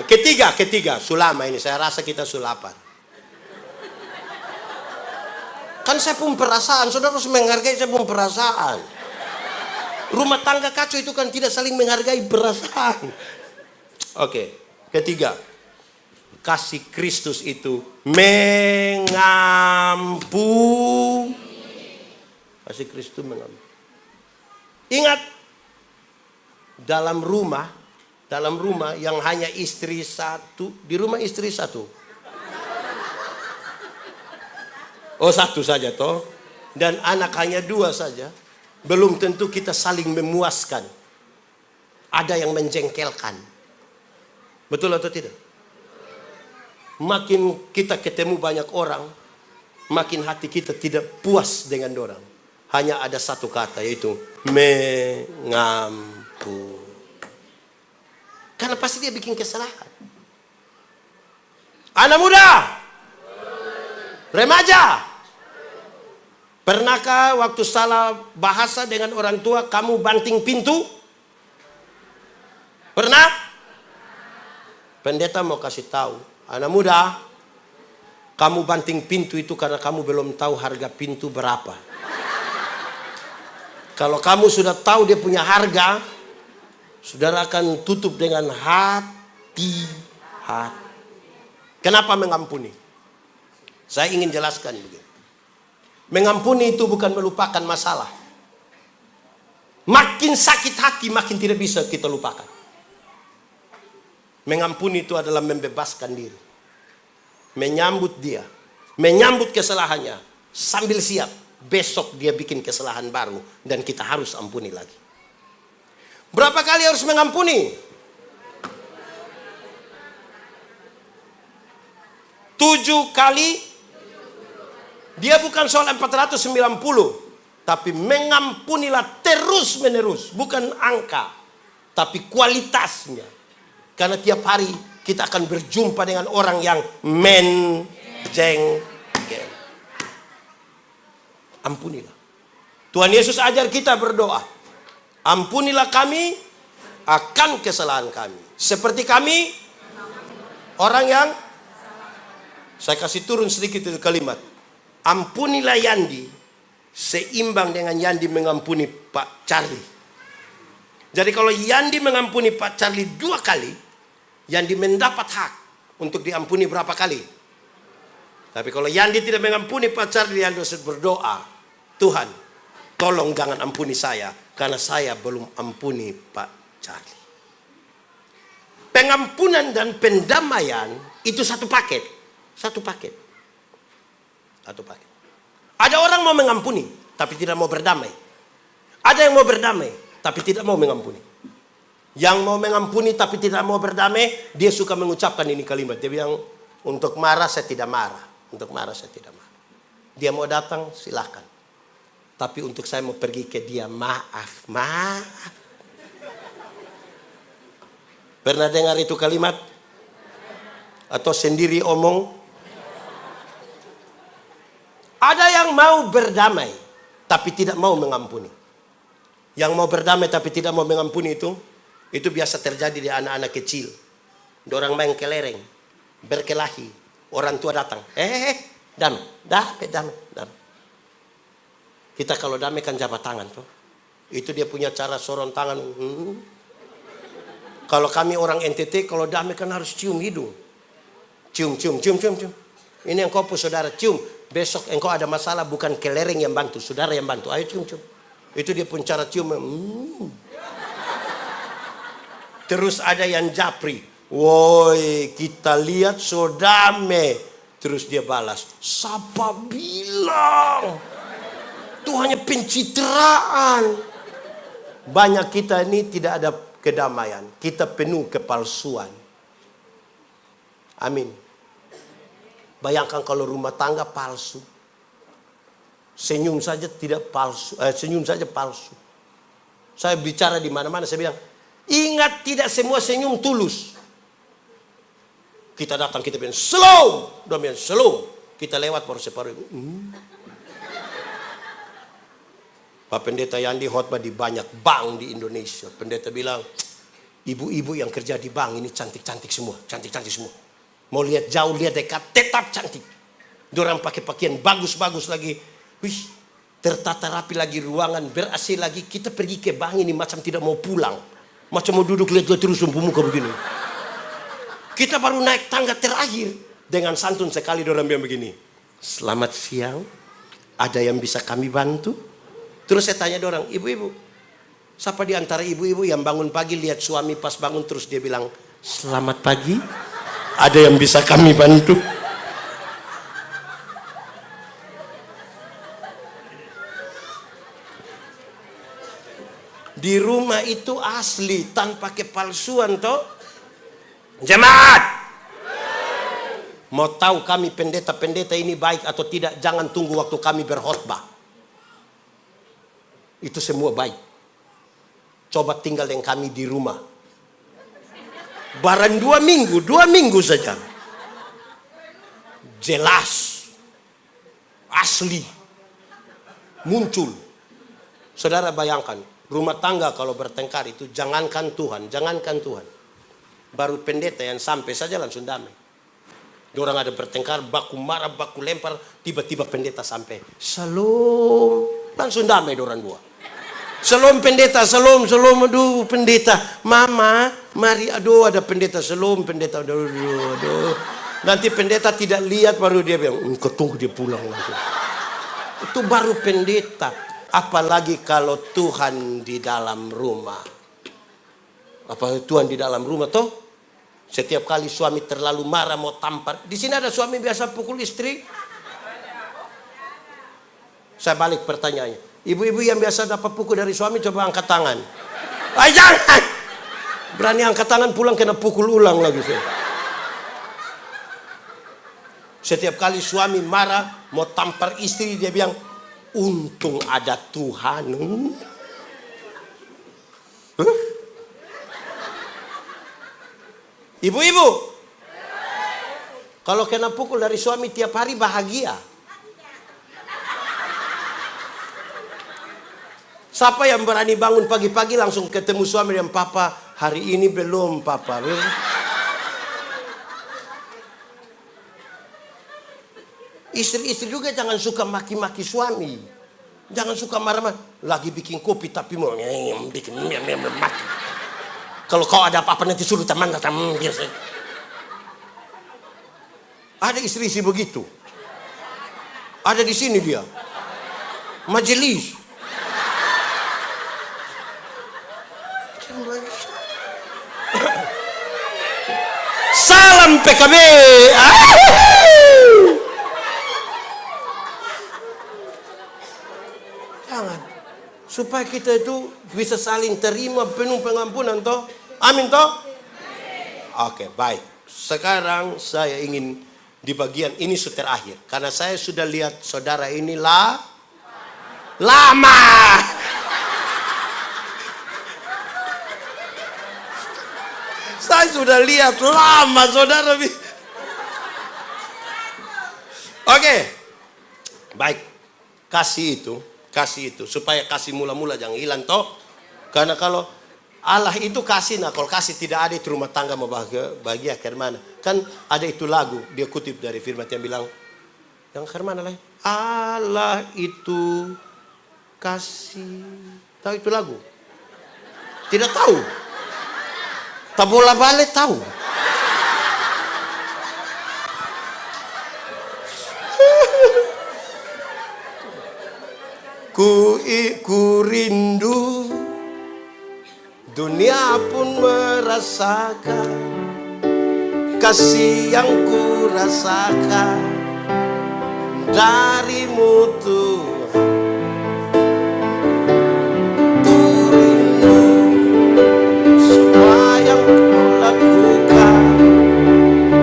Ketiga, sulama ini. Saya rasa kita sulapan. Kan saya pun perasaan, saudara harus menghargai saya pun perasaan. Rumah tangga kacau itu kan tidak saling menghargai perasaan. Oke, ketiga. Kasih Kristus itu mengampuni. Kasih Kristus mengampuni. Ingat, dalam rumah yang hanya istri satu, di rumah istri satu. Oh, satu saja toh. Dan anak hanya 2 saja. Belum tentu kita saling memuaskan. Ada yang menjengkelkan. Betul atau tidak? Makin kita ketemu banyak orang, makin hati kita tidak puas dengan orang. Hanya ada satu kata, yaitu mengampuni. Karena pasti dia bikin kesalahan. Anak muda, remaja, pernahkah waktu salah bahasa dengan orang tua kamu banting pintu? Pernah? Pendeta mau kasih tahu, anak muda, kamu banting pintu itu karena kamu belum tahu harga pintu berapa. Kalau kamu sudah tahu dia punya harga, saudara akan tutup dengan hati-hati. Kenapa mengampuni? Saya ingin jelaskan begini. Mengampuni itu bukan melupakan masalah. Makin sakit hati, makin tidak bisa kita lupakan. Mengampuni itu adalah membebaskan diri. Menyambut dia. Menyambut kesalahannya. Sambil siap. Besok dia bikin kesalahan baru. Dan kita harus ampuni lagi. Berapa kali harus mengampuni? 7 kali. Dia bukan soal 490. Tapi mengampunilah terus menerus. Bukan angka. Tapi kualitasnya. Karena tiap hari kita akan berjumpa dengan orang yang menjengkel. ampunilah. Tuhan Yesus ajar kita berdoa. Ampunilah kami akan kesalahan kami. Seperti kami orang yang, saya kasih turun sedikit itu kalimat. Ampunilah Yandi seimbang dengan Yandi mengampuni Pak Charlie. Jadi kalau Yandi mengampuni Pak Charlie 2 kali, Yandi mendapat hak untuk diampuni berapa kali? Tapi kalau Yandi tidak mengampuni Pak Charlie, Yandi harus berdoa, Tuhan, tolong jangan ampuni saya, karena saya belum ampuni Pak Charlie. Pengampunan dan pendamaian itu satu paket. Satu paket. Satu paket. Ada orang mau mengampuni, tapi tidak mau berdamai. Ada yang mau berdamai, tapi tidak mau mengampuni. Yang mau mengampuni tapi tidak mau berdamai, dia suka mengucapkan ini kalimat. Dia bilang, untuk marah saya tidak marah. Untuk marah saya tidak marah. Dia mau datang, silahkan. Tapi untuk saya mau pergi ke dia, maaf, maaf. Pernah dengar itu kalimat? Atau sendiri omong? Ada yang mau berdamai, tapi tidak mau mengampuni. Yang mau berdamai tapi tidak mau mengampuni itu biasa terjadi di anak-anak kecil. Dorang main kelereng, berkelahi. Orang tua datang, damai. Kita kalau damai kan jabat tangan tuh. Itu dia punya cara sorong tangan. Kalau kami orang NTT, kalau damai kan harus cium hidung. Cium. Ini yang kau saudara cium. Besok engkau ada masalah, bukan kelereng yang bantu, saudara yang bantu. Ayo cium. Itu dia pun cara cium. Terus ada yang japri. Woi, kita lihat sodame. Terus dia balas, siapa bilang? Itu hanya pencitraan. Banyak kita ini tidak ada kedamaian. Kita penuh kepalsuan. Amin. Bayangkan kalau rumah tangga palsu. Senyum saja tidak palsu. Senyum saja palsu. Saya bicara di mana-mana, saya bilang, ingat tidak semua senyum tulus. Kita datang, kita bilang, slow. Dia bilang, slow. Kita lewat baru separuh. Pak Pendeta Yandi khotbah di banyak bank di Indonesia. Pendeta bilang, ibu-ibu yang kerja di bank ini cantik-cantik semua. Cantik-cantik semua. Mau lihat jauh, lihat dekat, tetap cantik. Dorang pakai pakaian bagus-bagus lagi. Wih, tertata rapi lagi ruangan, ber-AC lagi. Kita pergi ke bank ini macam tidak mau pulang. Macam mau duduk lihat-lihat terus muka begini. Kita baru naik tangga terakhir. Dengan santun sekali dorang bilang begini. Selamat siang, ada yang bisa kami bantu? Terus saya tanya dorang, ibu-ibu, siapa di antara ibu-ibu yang bangun pagi lihat suami pas bangun terus dia bilang, selamat pagi, ada yang bisa kami bantu? Di rumah itu asli tanpa kepalsuan toh. Jemaat, mau tahu kami pendeta-pendeta ini baik atau tidak, jangan tunggu waktu kami berkhotbah. Itu semua baik. Coba tinggal dengan kami di rumah. Barang 2 minggu saja. Jelas. Asli. Muncul. Saudara bayangkan, rumah tangga kalau bertengkar itu jangankan Tuhan. Baru pendeta yang sampai saja langsung damai. Orang ada bertengkar, baku marah, baku lempar, tiba-tiba pendeta sampai. Shalom. Langsung damai orang dua. Shalom pendeta, shalom, aduh pendeta, mama, mari, aduh ada pendeta, shalom pendeta, aduh. Nanti pendeta tidak lihat baru dia bilang, kau tunggu dia pulang langsung. Itu baru pendeta. Apalagi kalau Tuhan di dalam rumah. Apa Tuhan di dalam rumah toh? Setiap kali suami terlalu marah mau tampar. Di sini ada suami biasa pukul istri. Saya balik pertanyaannya. Ibu-ibu yang biasa dapat pukul dari suami coba angkat tangan. Jangan. Berani angkat tangan pulang kena pukul ulang lagi. Setiap kali suami marah mau tampar istri dia bilang, untung ada Tuhan. Ibu-ibu, kalau kena pukul dari suami tiap hari bahagia. Siapa yang berani bangun pagi-pagi langsung ketemu suami dan papa? Hari ini belum papa. Istri-istri juga jangan suka maki-maki suami. Jangan suka marah-marah. Lagi bikin kopi tapi mau bikin maki. Kalau kau ada apa-apa nanti suruh teman datang biasa. Ada istri-istri begitu. Ada di sini dia. Majelis. Salam PKB. Jangan. Supaya kita itu bisa saling terima penuh pengampunan toh. Amin toh? Oke, baik. Sekarang saya ingin di bagian ini terakhir. Karena saya sudah lihat saudara ini lama. Saya sudah lihat lama saudara. Oke. Baik. Kasih itu supaya kasih mula-mula jangan hilang toh. Karena kalau Allah itu kasih, nah kalau kasih tidak ada itu rumah tangga mau bahagia ke mana? Kan ada itu lagu dia kutip dari firman yang bilang yang ke mana lah? Allah itu kasih. Tahu itu lagu? Tidak tahu. Tak bola balik tahu. Ku rindu dunia pun merasakan kasih yang ku rasakan darimu Tuhan. Ku rindu semua yang ku lakukan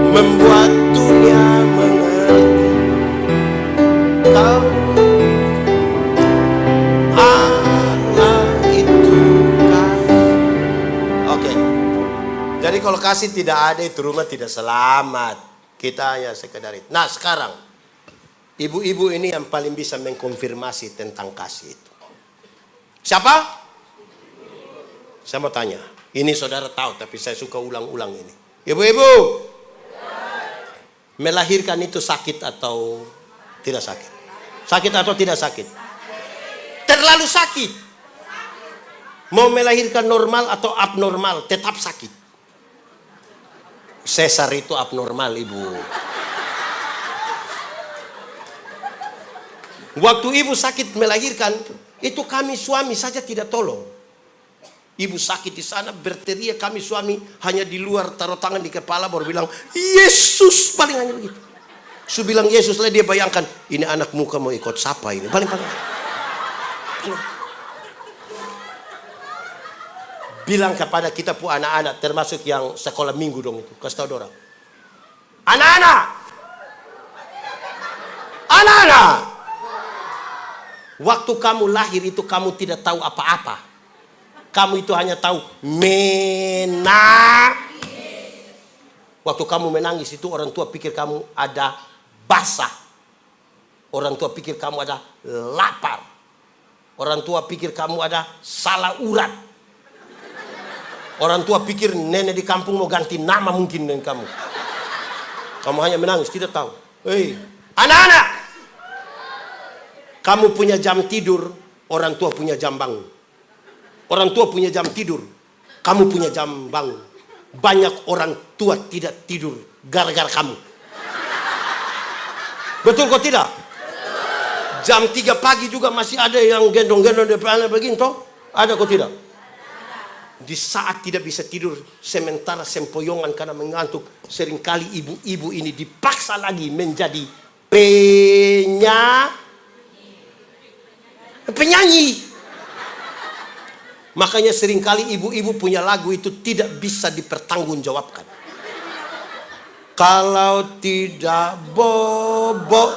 membuat dunia mengerti kau. Jadi kalau kasih tidak ada itu rumah tidak selamat. Kita hanya sekedar itu. Nah sekarang ibu-ibu ini yang paling bisa mengkonfirmasi tentang kasih itu. Siapa? Saya mau tanya. Ini saudara tahu tapi saya suka ulang-ulang ini. Ibu-ibu. Melahirkan itu sakit atau tidak sakit? Sakit atau tidak sakit? Terlalu sakit. Mau melahirkan normal atau abnormal tetap sakit. Sesar itu abnormal ibu. Waktu ibu sakit melahirkan, itu kami suami saja tidak tolong. Ibu sakit di sana berteriak, kami suami hanya di luar taruh tangan di kepala baru bilang Yesus, paling hanya begitu. Su bilang Yesus lah dia bayangkan ini anak muka mau ikut siapa ini paling. Bilang kepada kita pu anak-anak termasuk yang sekolah minggu dong itu. Kasih tahu orang. Anak-anak. Waktu kamu lahir itu kamu tidak tahu apa-apa. Kamu itu hanya tahu menangis. Waktu kamu menangis itu orang tua pikir kamu ada basah. Orang tua pikir kamu ada lapar. Orang tua pikir kamu ada salah urat. Orang tua pikir nenek di kampung mau ganti nama mungkin dengan kamu. Kamu hanya menangis, tidak tahu. Hei, anak-anak. Kamu punya jam tidur, orang tua punya jam bangun. Orang tua punya jam tidur, kamu punya jam bangun. Banyak orang tua tidak tidur gara-gara kamu. Betul kok tidak? Jam 3 pagi juga masih ada yang gendong-gendong depan begini toh? Ada kok tidak? Di saat tidak bisa tidur sementara sempoyongan karena mengantuk, seringkali ibu-ibu ini dipaksa lagi menjadi penyanyi. Makanya seringkali ibu-ibu punya lagu itu tidak bisa dipertanggungjawabkan. Kalau tidak bobo,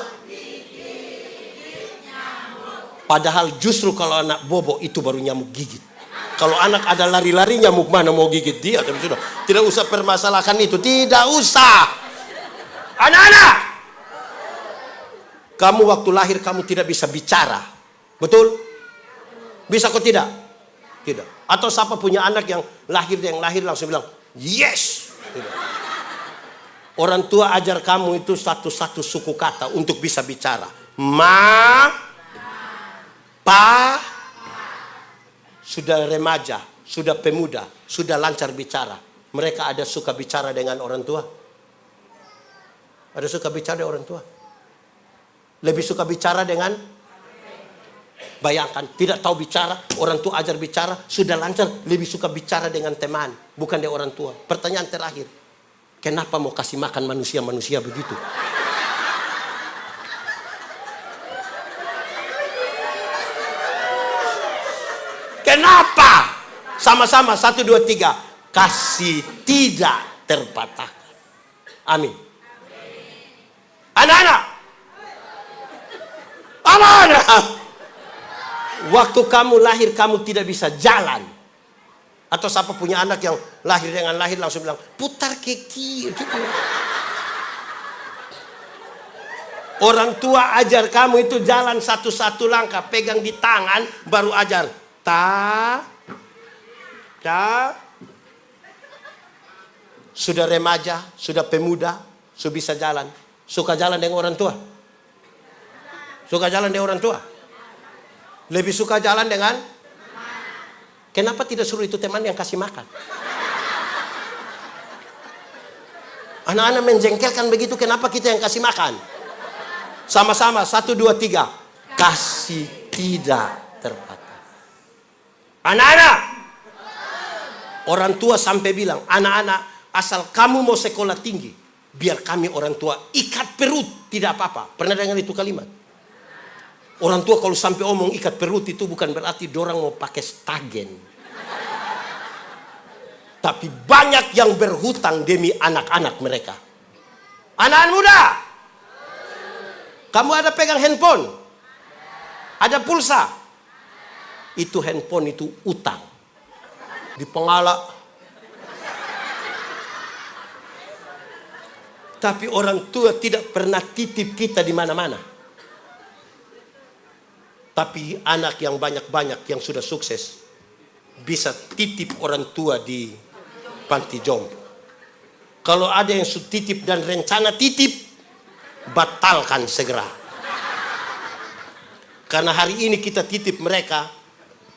padahal justru kalau anak bobo itu baru nyamuk gigit. Kalau anak ada lari-lari nyamuk mana mau gigit dia? Tapi sudah, tidak usah permasalahkan itu. Tidak usah. Anak-anak, kamu waktu lahir kamu tidak bisa bicara. Betul? Bisa kok tidak? Tidak. Atau siapa punya anak yang lahir langsung bilang, yes. Tidak. Orang tua ajar kamu itu satu-satu suku kata untuk bisa bicara. Ma, pa, sudah remaja, sudah pemuda, sudah lancar bicara. Mereka ada suka bicara dengan orang tua? Ada suka bicara dengan orang tua? Lebih suka bicara dengan? Bayangkan, tidak tahu bicara, orang tua ajar bicara, sudah lancar, lebih suka bicara dengan teman, bukan dengan orang tua. Pertanyaan terakhir, kenapa mau kasih makan manusia-manusia begitu? Kenapa? Sama-sama, 1, 2, 3. Kasih tidak terpatahkan. Amin. Anak-anak. Anak-anak. Waktu kamu lahir, kamu tidak bisa jalan. Atau siapa punya anak yang lahir langsung bilang, putar ke kiri. Orang tua ajar kamu itu jalan satu-satu langkah. Pegang di tangan, baru ajar. Sudah remaja, sudah pemuda, sudah bisa jalan. Suka jalan dengan orang tua? Suka jalan dengan orang tua? Lebih suka jalan dengan? Kenapa tidak suruh itu teman yang kasih makan? Anak-anak menjengkelkan begitu, kenapa kita yang kasih makan? Sama-sama, 1, 2, 3. Kasih tidak terpatah. Anak-anak. Orang tua sampai bilang, anak-anak, asal kamu mau sekolah tinggi, biar kami orang tua ikat perut, tidak apa-apa. Pernah dengar itu kalimat? Orang tua kalau sampai omong ikat perut itu bukan berarti dorang mau pakai stagen. Tapi banyak yang berhutang demi anak-anak mereka. Anak-anak muda, kamu ada pegang handphone? Ada pulsa? Itu handphone itu utang. Di pengala. Tapi orang tua tidak pernah titip kita di mana-mana. Tapi anak yang banyak-banyak yang sudah sukses bisa titip orang tua di panti jompo. Kalau ada yang sudah titip dan rencana titip, batalkan segera. Karena hari ini kita titip mereka,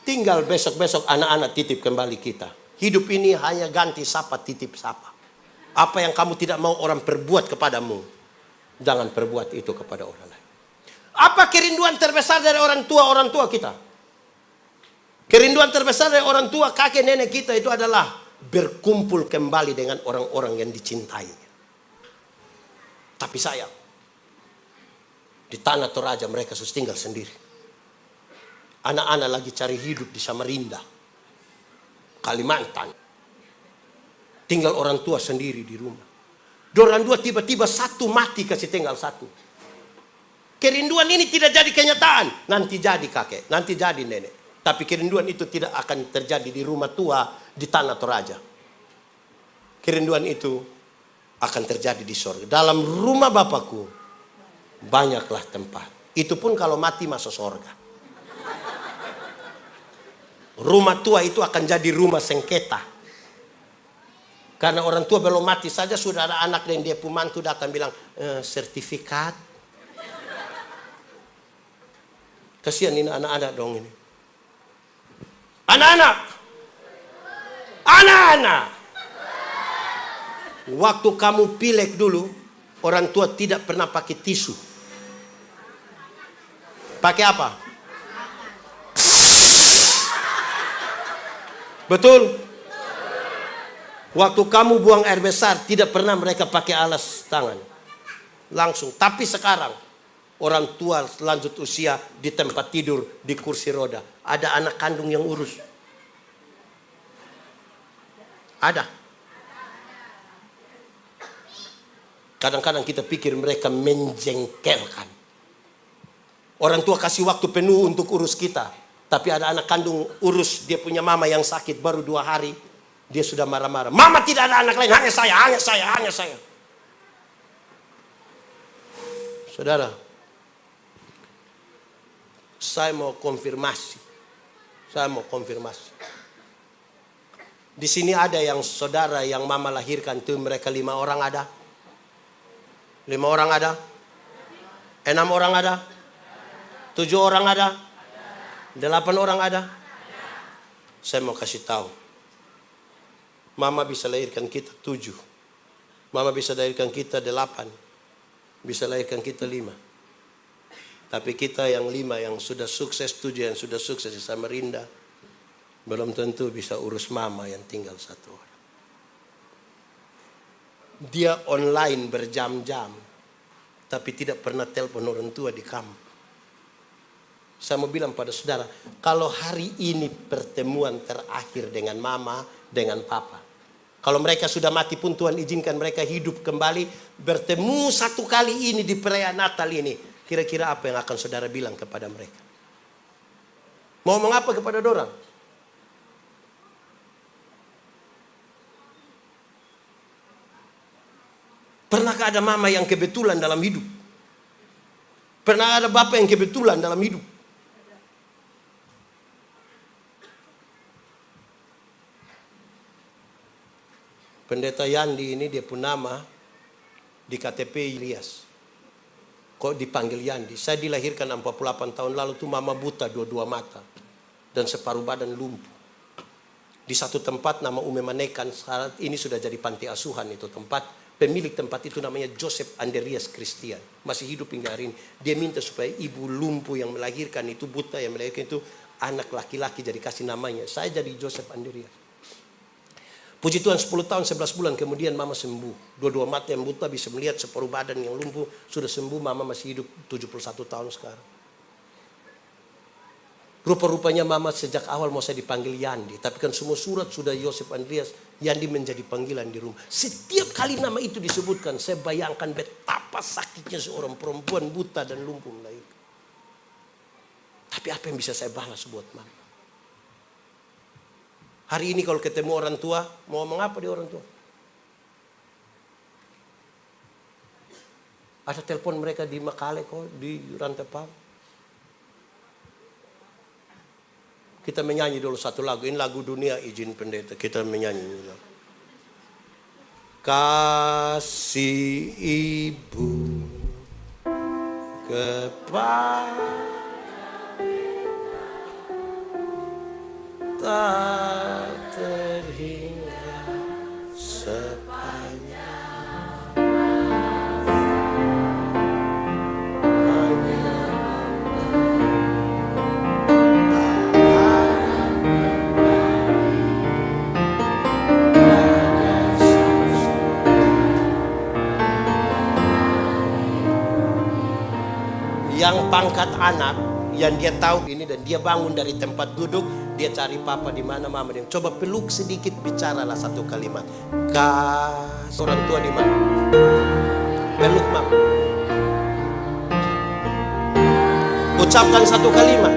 tinggal besok-besok anak-anak titip kembali kita. Hidup ini hanya ganti sapa titip sapa. Apa yang kamu tidak mau orang perbuat kepadamu, jangan perbuat itu kepada orang lain. Apa kerinduan terbesar dari orang tua kita? Kerinduan terbesar dari orang tua kakek nenek kita itu adalah berkumpul kembali dengan orang-orang yang dicintai. Tapi sayang, di tanah Toraja mereka sudah tinggal sendiri. Anak-anak lagi cari hidup di Samarinda, Kalimantan. Tinggal orang tua sendiri di rumah. Dorang dua tiba-tiba satu mati kasih tinggal satu. Kerinduan ini tidak jadi kenyataan. Nanti jadi kakek, nanti jadi nenek. Tapi kerinduan itu tidak akan terjadi di rumah tua di tanah Toraja. Kerinduan itu akan terjadi di sorga. Dalam rumah Bapakku banyaklah tempat. Itu pun kalau mati masuk sorga. Rumah tua itu akan jadi rumah sengketa. Karena orang tua belum mati saja sudah ada anak dan dia pembantu datang bilang, sertifikat. Kasihan ini anak-anak dong ini. Anak-anak. Anak-anak. Waktu kamu pilek dulu, orang tua tidak pernah pakai tisu. Pakai apa? Betul? Waktu kamu buang air besar, tidak pernah mereka pakai alas tangan. Langsung. Tapi sekarang, orang tua lanjut usia di tempat tidur, di kursi roda. Ada anak kandung yang urus. Ada. Kadang-kadang kita pikir mereka menjengkelkan. Orang tua kasih waktu penuh untuk urus kita. Tapi ada anak kandung urus dia punya mama yang sakit baru 2 hari. Dia sudah marah-marah. Mama tidak ada anak lain, hanya saya. Saudara, saya mau konfirmasi. Saya mau konfirmasi. Di sini ada yang saudara yang mama lahirkan tuh mereka 5 orang ada? 5 orang ada? 6 orang ada? 7 orang ada? 8 orang ada? Saya mau kasih tahu. Mama bisa lahirkan kita 7. Mama bisa lahirkan kita 8. Bisa lahirkan kita 5. Tapi kita yang 5 yang sudah sukses, 7 yang sudah sukses di Samarinda, belum tentu bisa urus mama yang tinggal 1 orang. Dia online berjam-jam, tapi tidak pernah telepon orang tua di kampung. Saya mau bilang pada saudara, kalau hari ini pertemuan terakhir dengan mama, dengan papa. Kalau mereka sudah mati pun Tuhan izinkan mereka hidup kembali, bertemu 1 kali ini di perayaan Natal ini. Kira-kira apa yang akan saudara bilang kepada mereka? Mau mengapa kepada dorang? Pernahkah ada mama yang kebetulan dalam hidup? Pernah ada bapak yang kebetulan dalam hidup? Pendeta Yandi ini dia pun nama di KTP Ilyas. Kok dipanggil Yandi? Saya dilahirkan 48 tahun lalu tuh mama buta 2 mata dan separuh badan lumpuh. Di satu tempat nama Ume Manekan, saat ini sudah jadi panti asuhan itu tempat. Pemilik tempat itu namanya Joseph Andreas Christian. Masih hidup hingga hari ini. Dia minta supaya ibu lumpuh yang melahirkan itu, buta yang melahirkan itu, anak laki-laki jadi kasih namanya. Saya jadi Joseph Andreas. Puji Tuhan 10 tahun 11 bulan kemudian mama sembuh. 2 mata yang buta bisa melihat, separuh badan yang lumpuh sudah sembuh. Mama masih hidup 71 tahun sekarang. Rupa-rupanya mama sejak awal mau saya dipanggil Yandi. Tapi kan semua surat sudah Joseph Andreas. Yandi menjadi panggilan di rumah. Setiap kali nama itu disebutkan, saya bayangkan betapa sakitnya seorang perempuan buta dan lumpuh melahirkan. Tapi apa yang bisa saya balas buat mama? Hari ini kalau ketemu orang tua, mau ngomong apa di orang tua? Ada telepon mereka di Makale kok, di Rantepang. Kita menyanyi dulu satu lagu. Ini lagu dunia, izin pendeta. Kita menyanyi. Kasih ibu kepada tak terhingga sepanjang yang pangkat anak, yang dia tahu ini dan dia bangun dari tempat duduk, dia cari papa di mana, mama dia. Coba peluk sedikit, bicaralah 1 kalimat. Orang tua di mana? Peluk mama. Ucapkan 1 kalimat.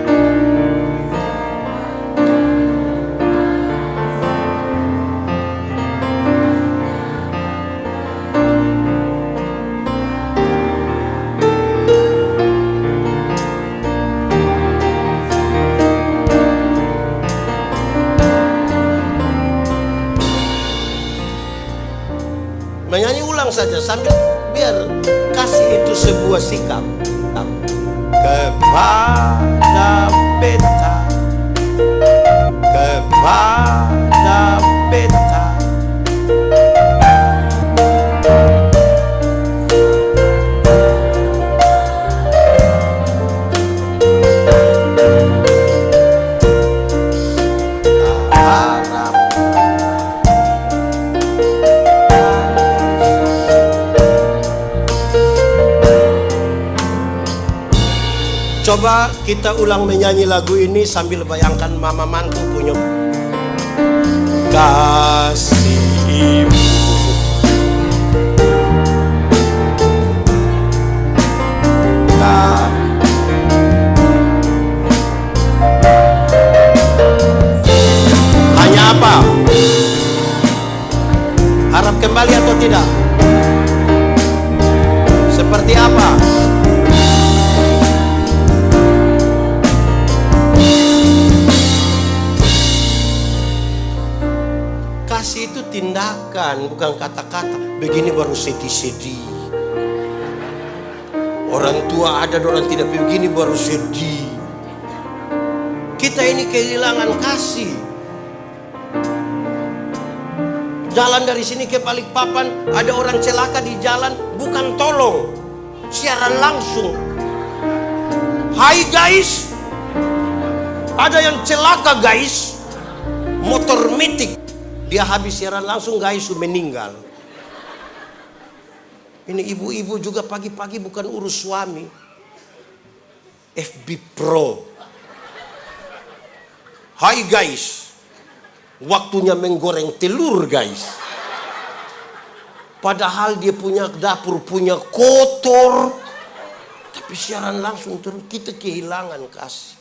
Menyanyi ulang saja sambil biar kasih itu sebuah sikap kepada beta, kepada beta. Coba kita ulang menyanyi lagu ini sambil bayangkan mama mantu punya kasih ibu. Hanya apa? Harap kembali atau tidak? Seperti apa? tindakan, bukan kata-kata. Begini baru sedih-sedih. Orang tua ada, orang tidak begini baru sedih. Kita ini kehilangan kasih. Jalan dari sini ke Balikpapan, ada orang celaka di jalan, bukan tolong, siaran langsung. Hai guys, ada yang celaka guys, motor metik, dia habis siaran langsung guys meninggal. Ini ibu-ibu juga pagi-pagi bukan urus suami, FB Pro. Hai guys, waktunya menggoreng telur guys. Padahal dia punya dapur, punya kotor, tapi siaran langsung terus. Kita kehilangan kasih.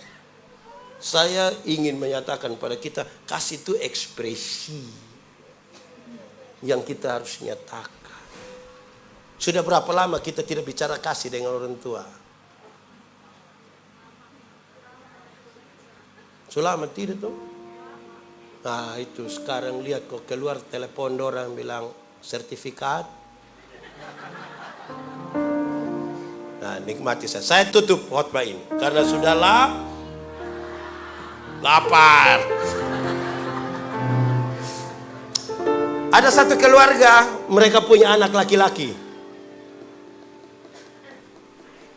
Saya ingin menyatakan pada kita, kasih itu ekspresi yang kita harus nyatakan. Sudah berapa lama kita tidak bicara kasih dengan orang tua? Selama tidak tuh. Nah itu sekarang lihat kok keluar telepon orang bilang sertifikat. Nah nikmati saya. Saya tutup khotbah ini karena sudah lapar. Ada satu keluarga, mereka punya anak laki-laki.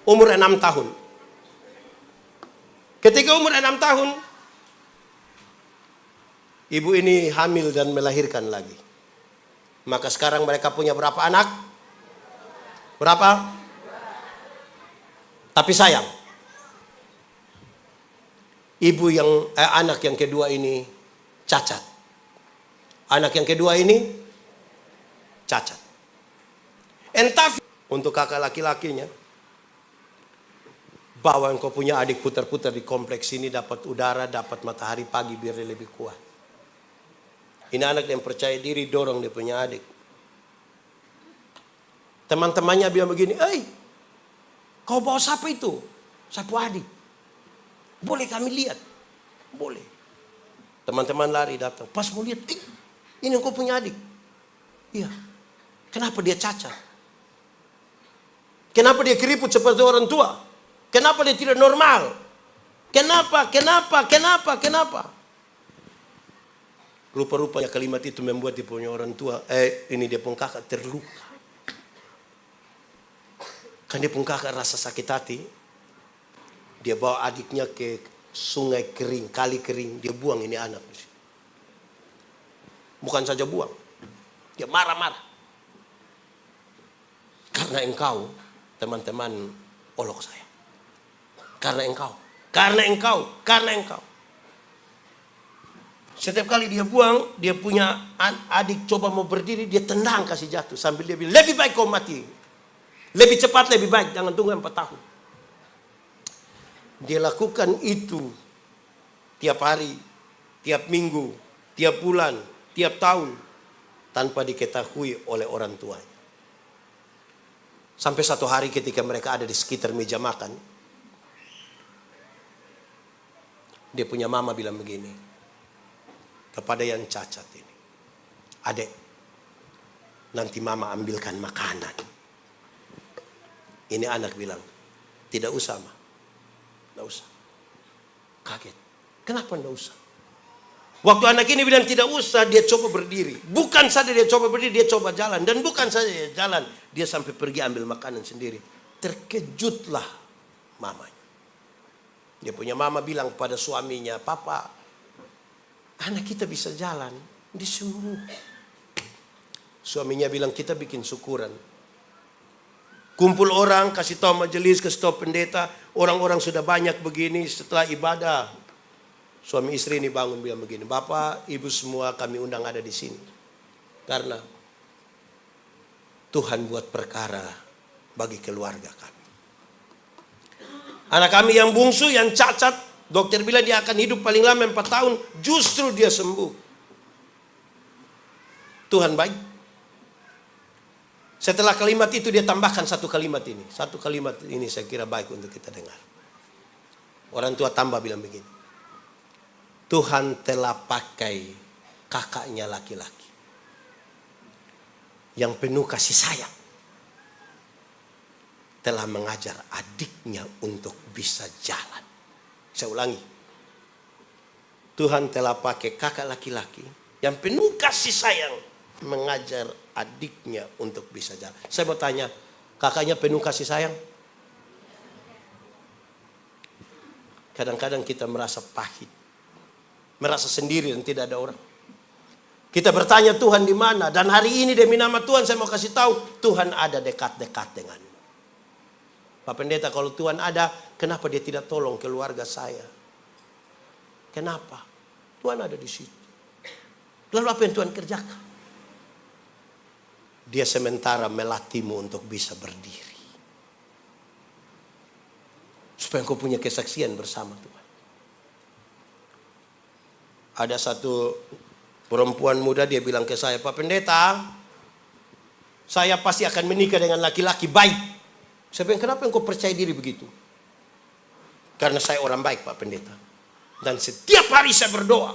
Umur 6 tahun. Ketika umur 6 tahun, ibu ini hamil dan melahirkan lagi. Maka sekarang mereka punya berapa anak? Berapa? Tapi sayang, anak yang kedua ini cacat. Anak yang kedua ini cacat. Entah untuk kakak laki-lakinya, bawa engkau punya adik putar-putar di kompleks ini, dapat udara, dapat matahari pagi biar dia lebih kuat. Ini anak yang percaya diri, dorong dia punya adik. Teman-temannya bilang begini, kau bawa siapa itu? Siapa adik? Boleh kami lihat? Boleh. Teman-teman lari datang, pas mau lihat, ini engkau punya adik. Iya. Kenapa dia cacat? Kenapa dia keriput seperti orang tua? Kenapa dia tidak normal? Kenapa? Rupa-rupanya kalimat itu membuat dia punya orang tua, ini dia pun kakak terluka. Kan dia pun kakak rasa sakit hati. Dia bawa adiknya ke sungai kering, kali kering. Dia buang ini anak. Bukan saja buang, dia marah-marah. Karena engkau, teman-teman, olok saya. Karena engkau. Setiap kali dia buang, dia punya adik coba mau berdiri, dia tendang kasih jatuh. Sambil dia bilang, lebih baik kau mati. Lebih cepat, lebih baik. Jangan tunggu 4 tahun. Dia lakukan itu tiap hari, tiap minggu, tiap bulan, tiap tahun. Tanpa diketahui oleh orang tuanya. Sampai satu hari ketika mereka ada di sekitar meja makan, dia punya mama bilang begini kepada yang cacat ini, adek, nanti mama ambilkan makanan. Ini anak bilang, tidak usah ma, tidak usah. Kaget, kenapa tidak usah? Waktu anak ini bilang tidak usah, dia coba berdiri. Bukan saja dia coba berdiri, dia coba jalan. Dan bukan saja dia jalan, dia sampai pergi ambil makanan sendiri. Terkejutlah mamanya. Dia punya mama bilang pada suaminya, papa, anak kita bisa jalan, disembuh. Suaminya bilang, kita bikin syukuran. Kumpul orang, kasih tahu majelis, kasih tahu pendeta, orang-orang sudah banyak begini setelah ibadah. Suami istri ini bangun bilang begini, bapak, ibu semua kami undang ada di sini. Karena Tuhan buat perkara bagi keluarga kami. Anak kami yang bungsu, yang cacat, dokter bilang dia akan hidup paling lama 4 tahun. Justru dia sembuh. Tuhan baik. Setelah kalimat itu dia tambahkan satu kalimat ini. Satu kalimat ini saya kira baik untuk kita dengar. Orang tua tambah bilang begini. Tuhan telah pakai kakaknya laki-laki. yang penuh kasih sayang telah mengajar adiknya untuk bisa jalan. Saya ulangi. Tuhan telah pakai kakak laki-laki yang penuh kasih sayang mengajar adiknya untuk bisa jalan. Saya mau tanya, kakaknya penuh kasih sayang? Kadang-kadang kita merasa pahit, merasa sendiri dan tidak ada orang. Kita bertanya Tuhan di mana? Dan hari ini demi nama Tuhan saya mau kasih tahu, Tuhan ada dekat-dekat denganmu. Pak Pendeta, kalau Tuhan ada, kenapa dia tidak tolong keluarga saya? Kenapa? Tuhan ada di situ. Lalu apa yang Tuhan kerjakan? Dia sementara melatihmu untuk bisa berdiri. Supaya engkau punya kesaksian bersama Tuhan. Ada satu perempuan muda, dia bilang ke saya, Pak Pendeta, saya pasti akan menikah dengan laki-laki baik. Saya bilang, kenapa engkau percaya diri begitu? Karena saya orang baik, Pak Pendeta. Dan setiap hari saya berdoa,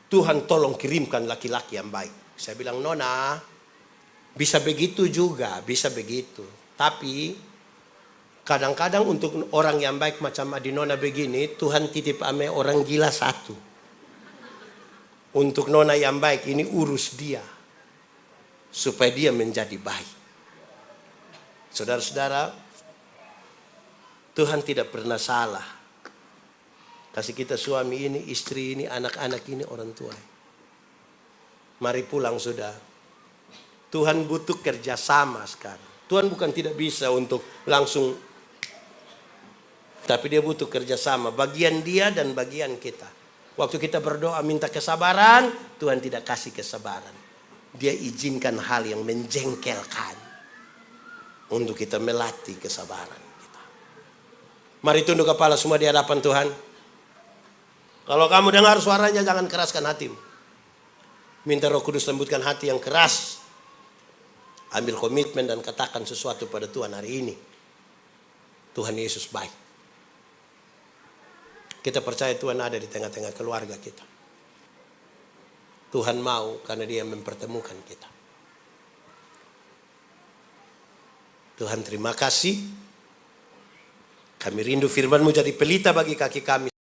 Tuhan tolong kirimkan laki-laki yang baik. Saya bilang, Nona, bisa begitu juga, bisa begitu. Tapi kadang-kadang untuk orang yang baik macam Adi Nona begini, Tuhan titip ame orang gila satu. Untuk Nona yang baik ini urus dia, supaya dia menjadi baik. Saudara-saudara, Tuhan tidak pernah salah. Kasih kita suami ini, istri ini, anak-anak ini, orang tua. Mari pulang sudah. Tuhan butuh kerjasama sekarang. Tuhan bukan tidak bisa untuk langsung, tapi dia butuh kerjasama. Bagian dia dan bagian kita. Waktu kita berdoa minta kesabaran, Tuhan tidak kasih kesabaran. Dia izinkan hal yang menjengkelkan untuk kita melatih kesabaran kita. Mari tunduk kepala semua di hadapan Tuhan. Kalau kamu dengar suaranya, jangan keraskan hatimu. Minta Roh Kudus lembutkan hati yang keras. Ambil komitmen dan katakan sesuatu pada Tuhan hari ini. Tuhan Yesus baik. Kita percaya Tuhan ada di tengah-tengah keluarga kita. Tuhan mau karena Dia mempertemukan kita. Tuhan terima kasih. Kami rindu firman-Mu jadi pelita bagi kaki kami.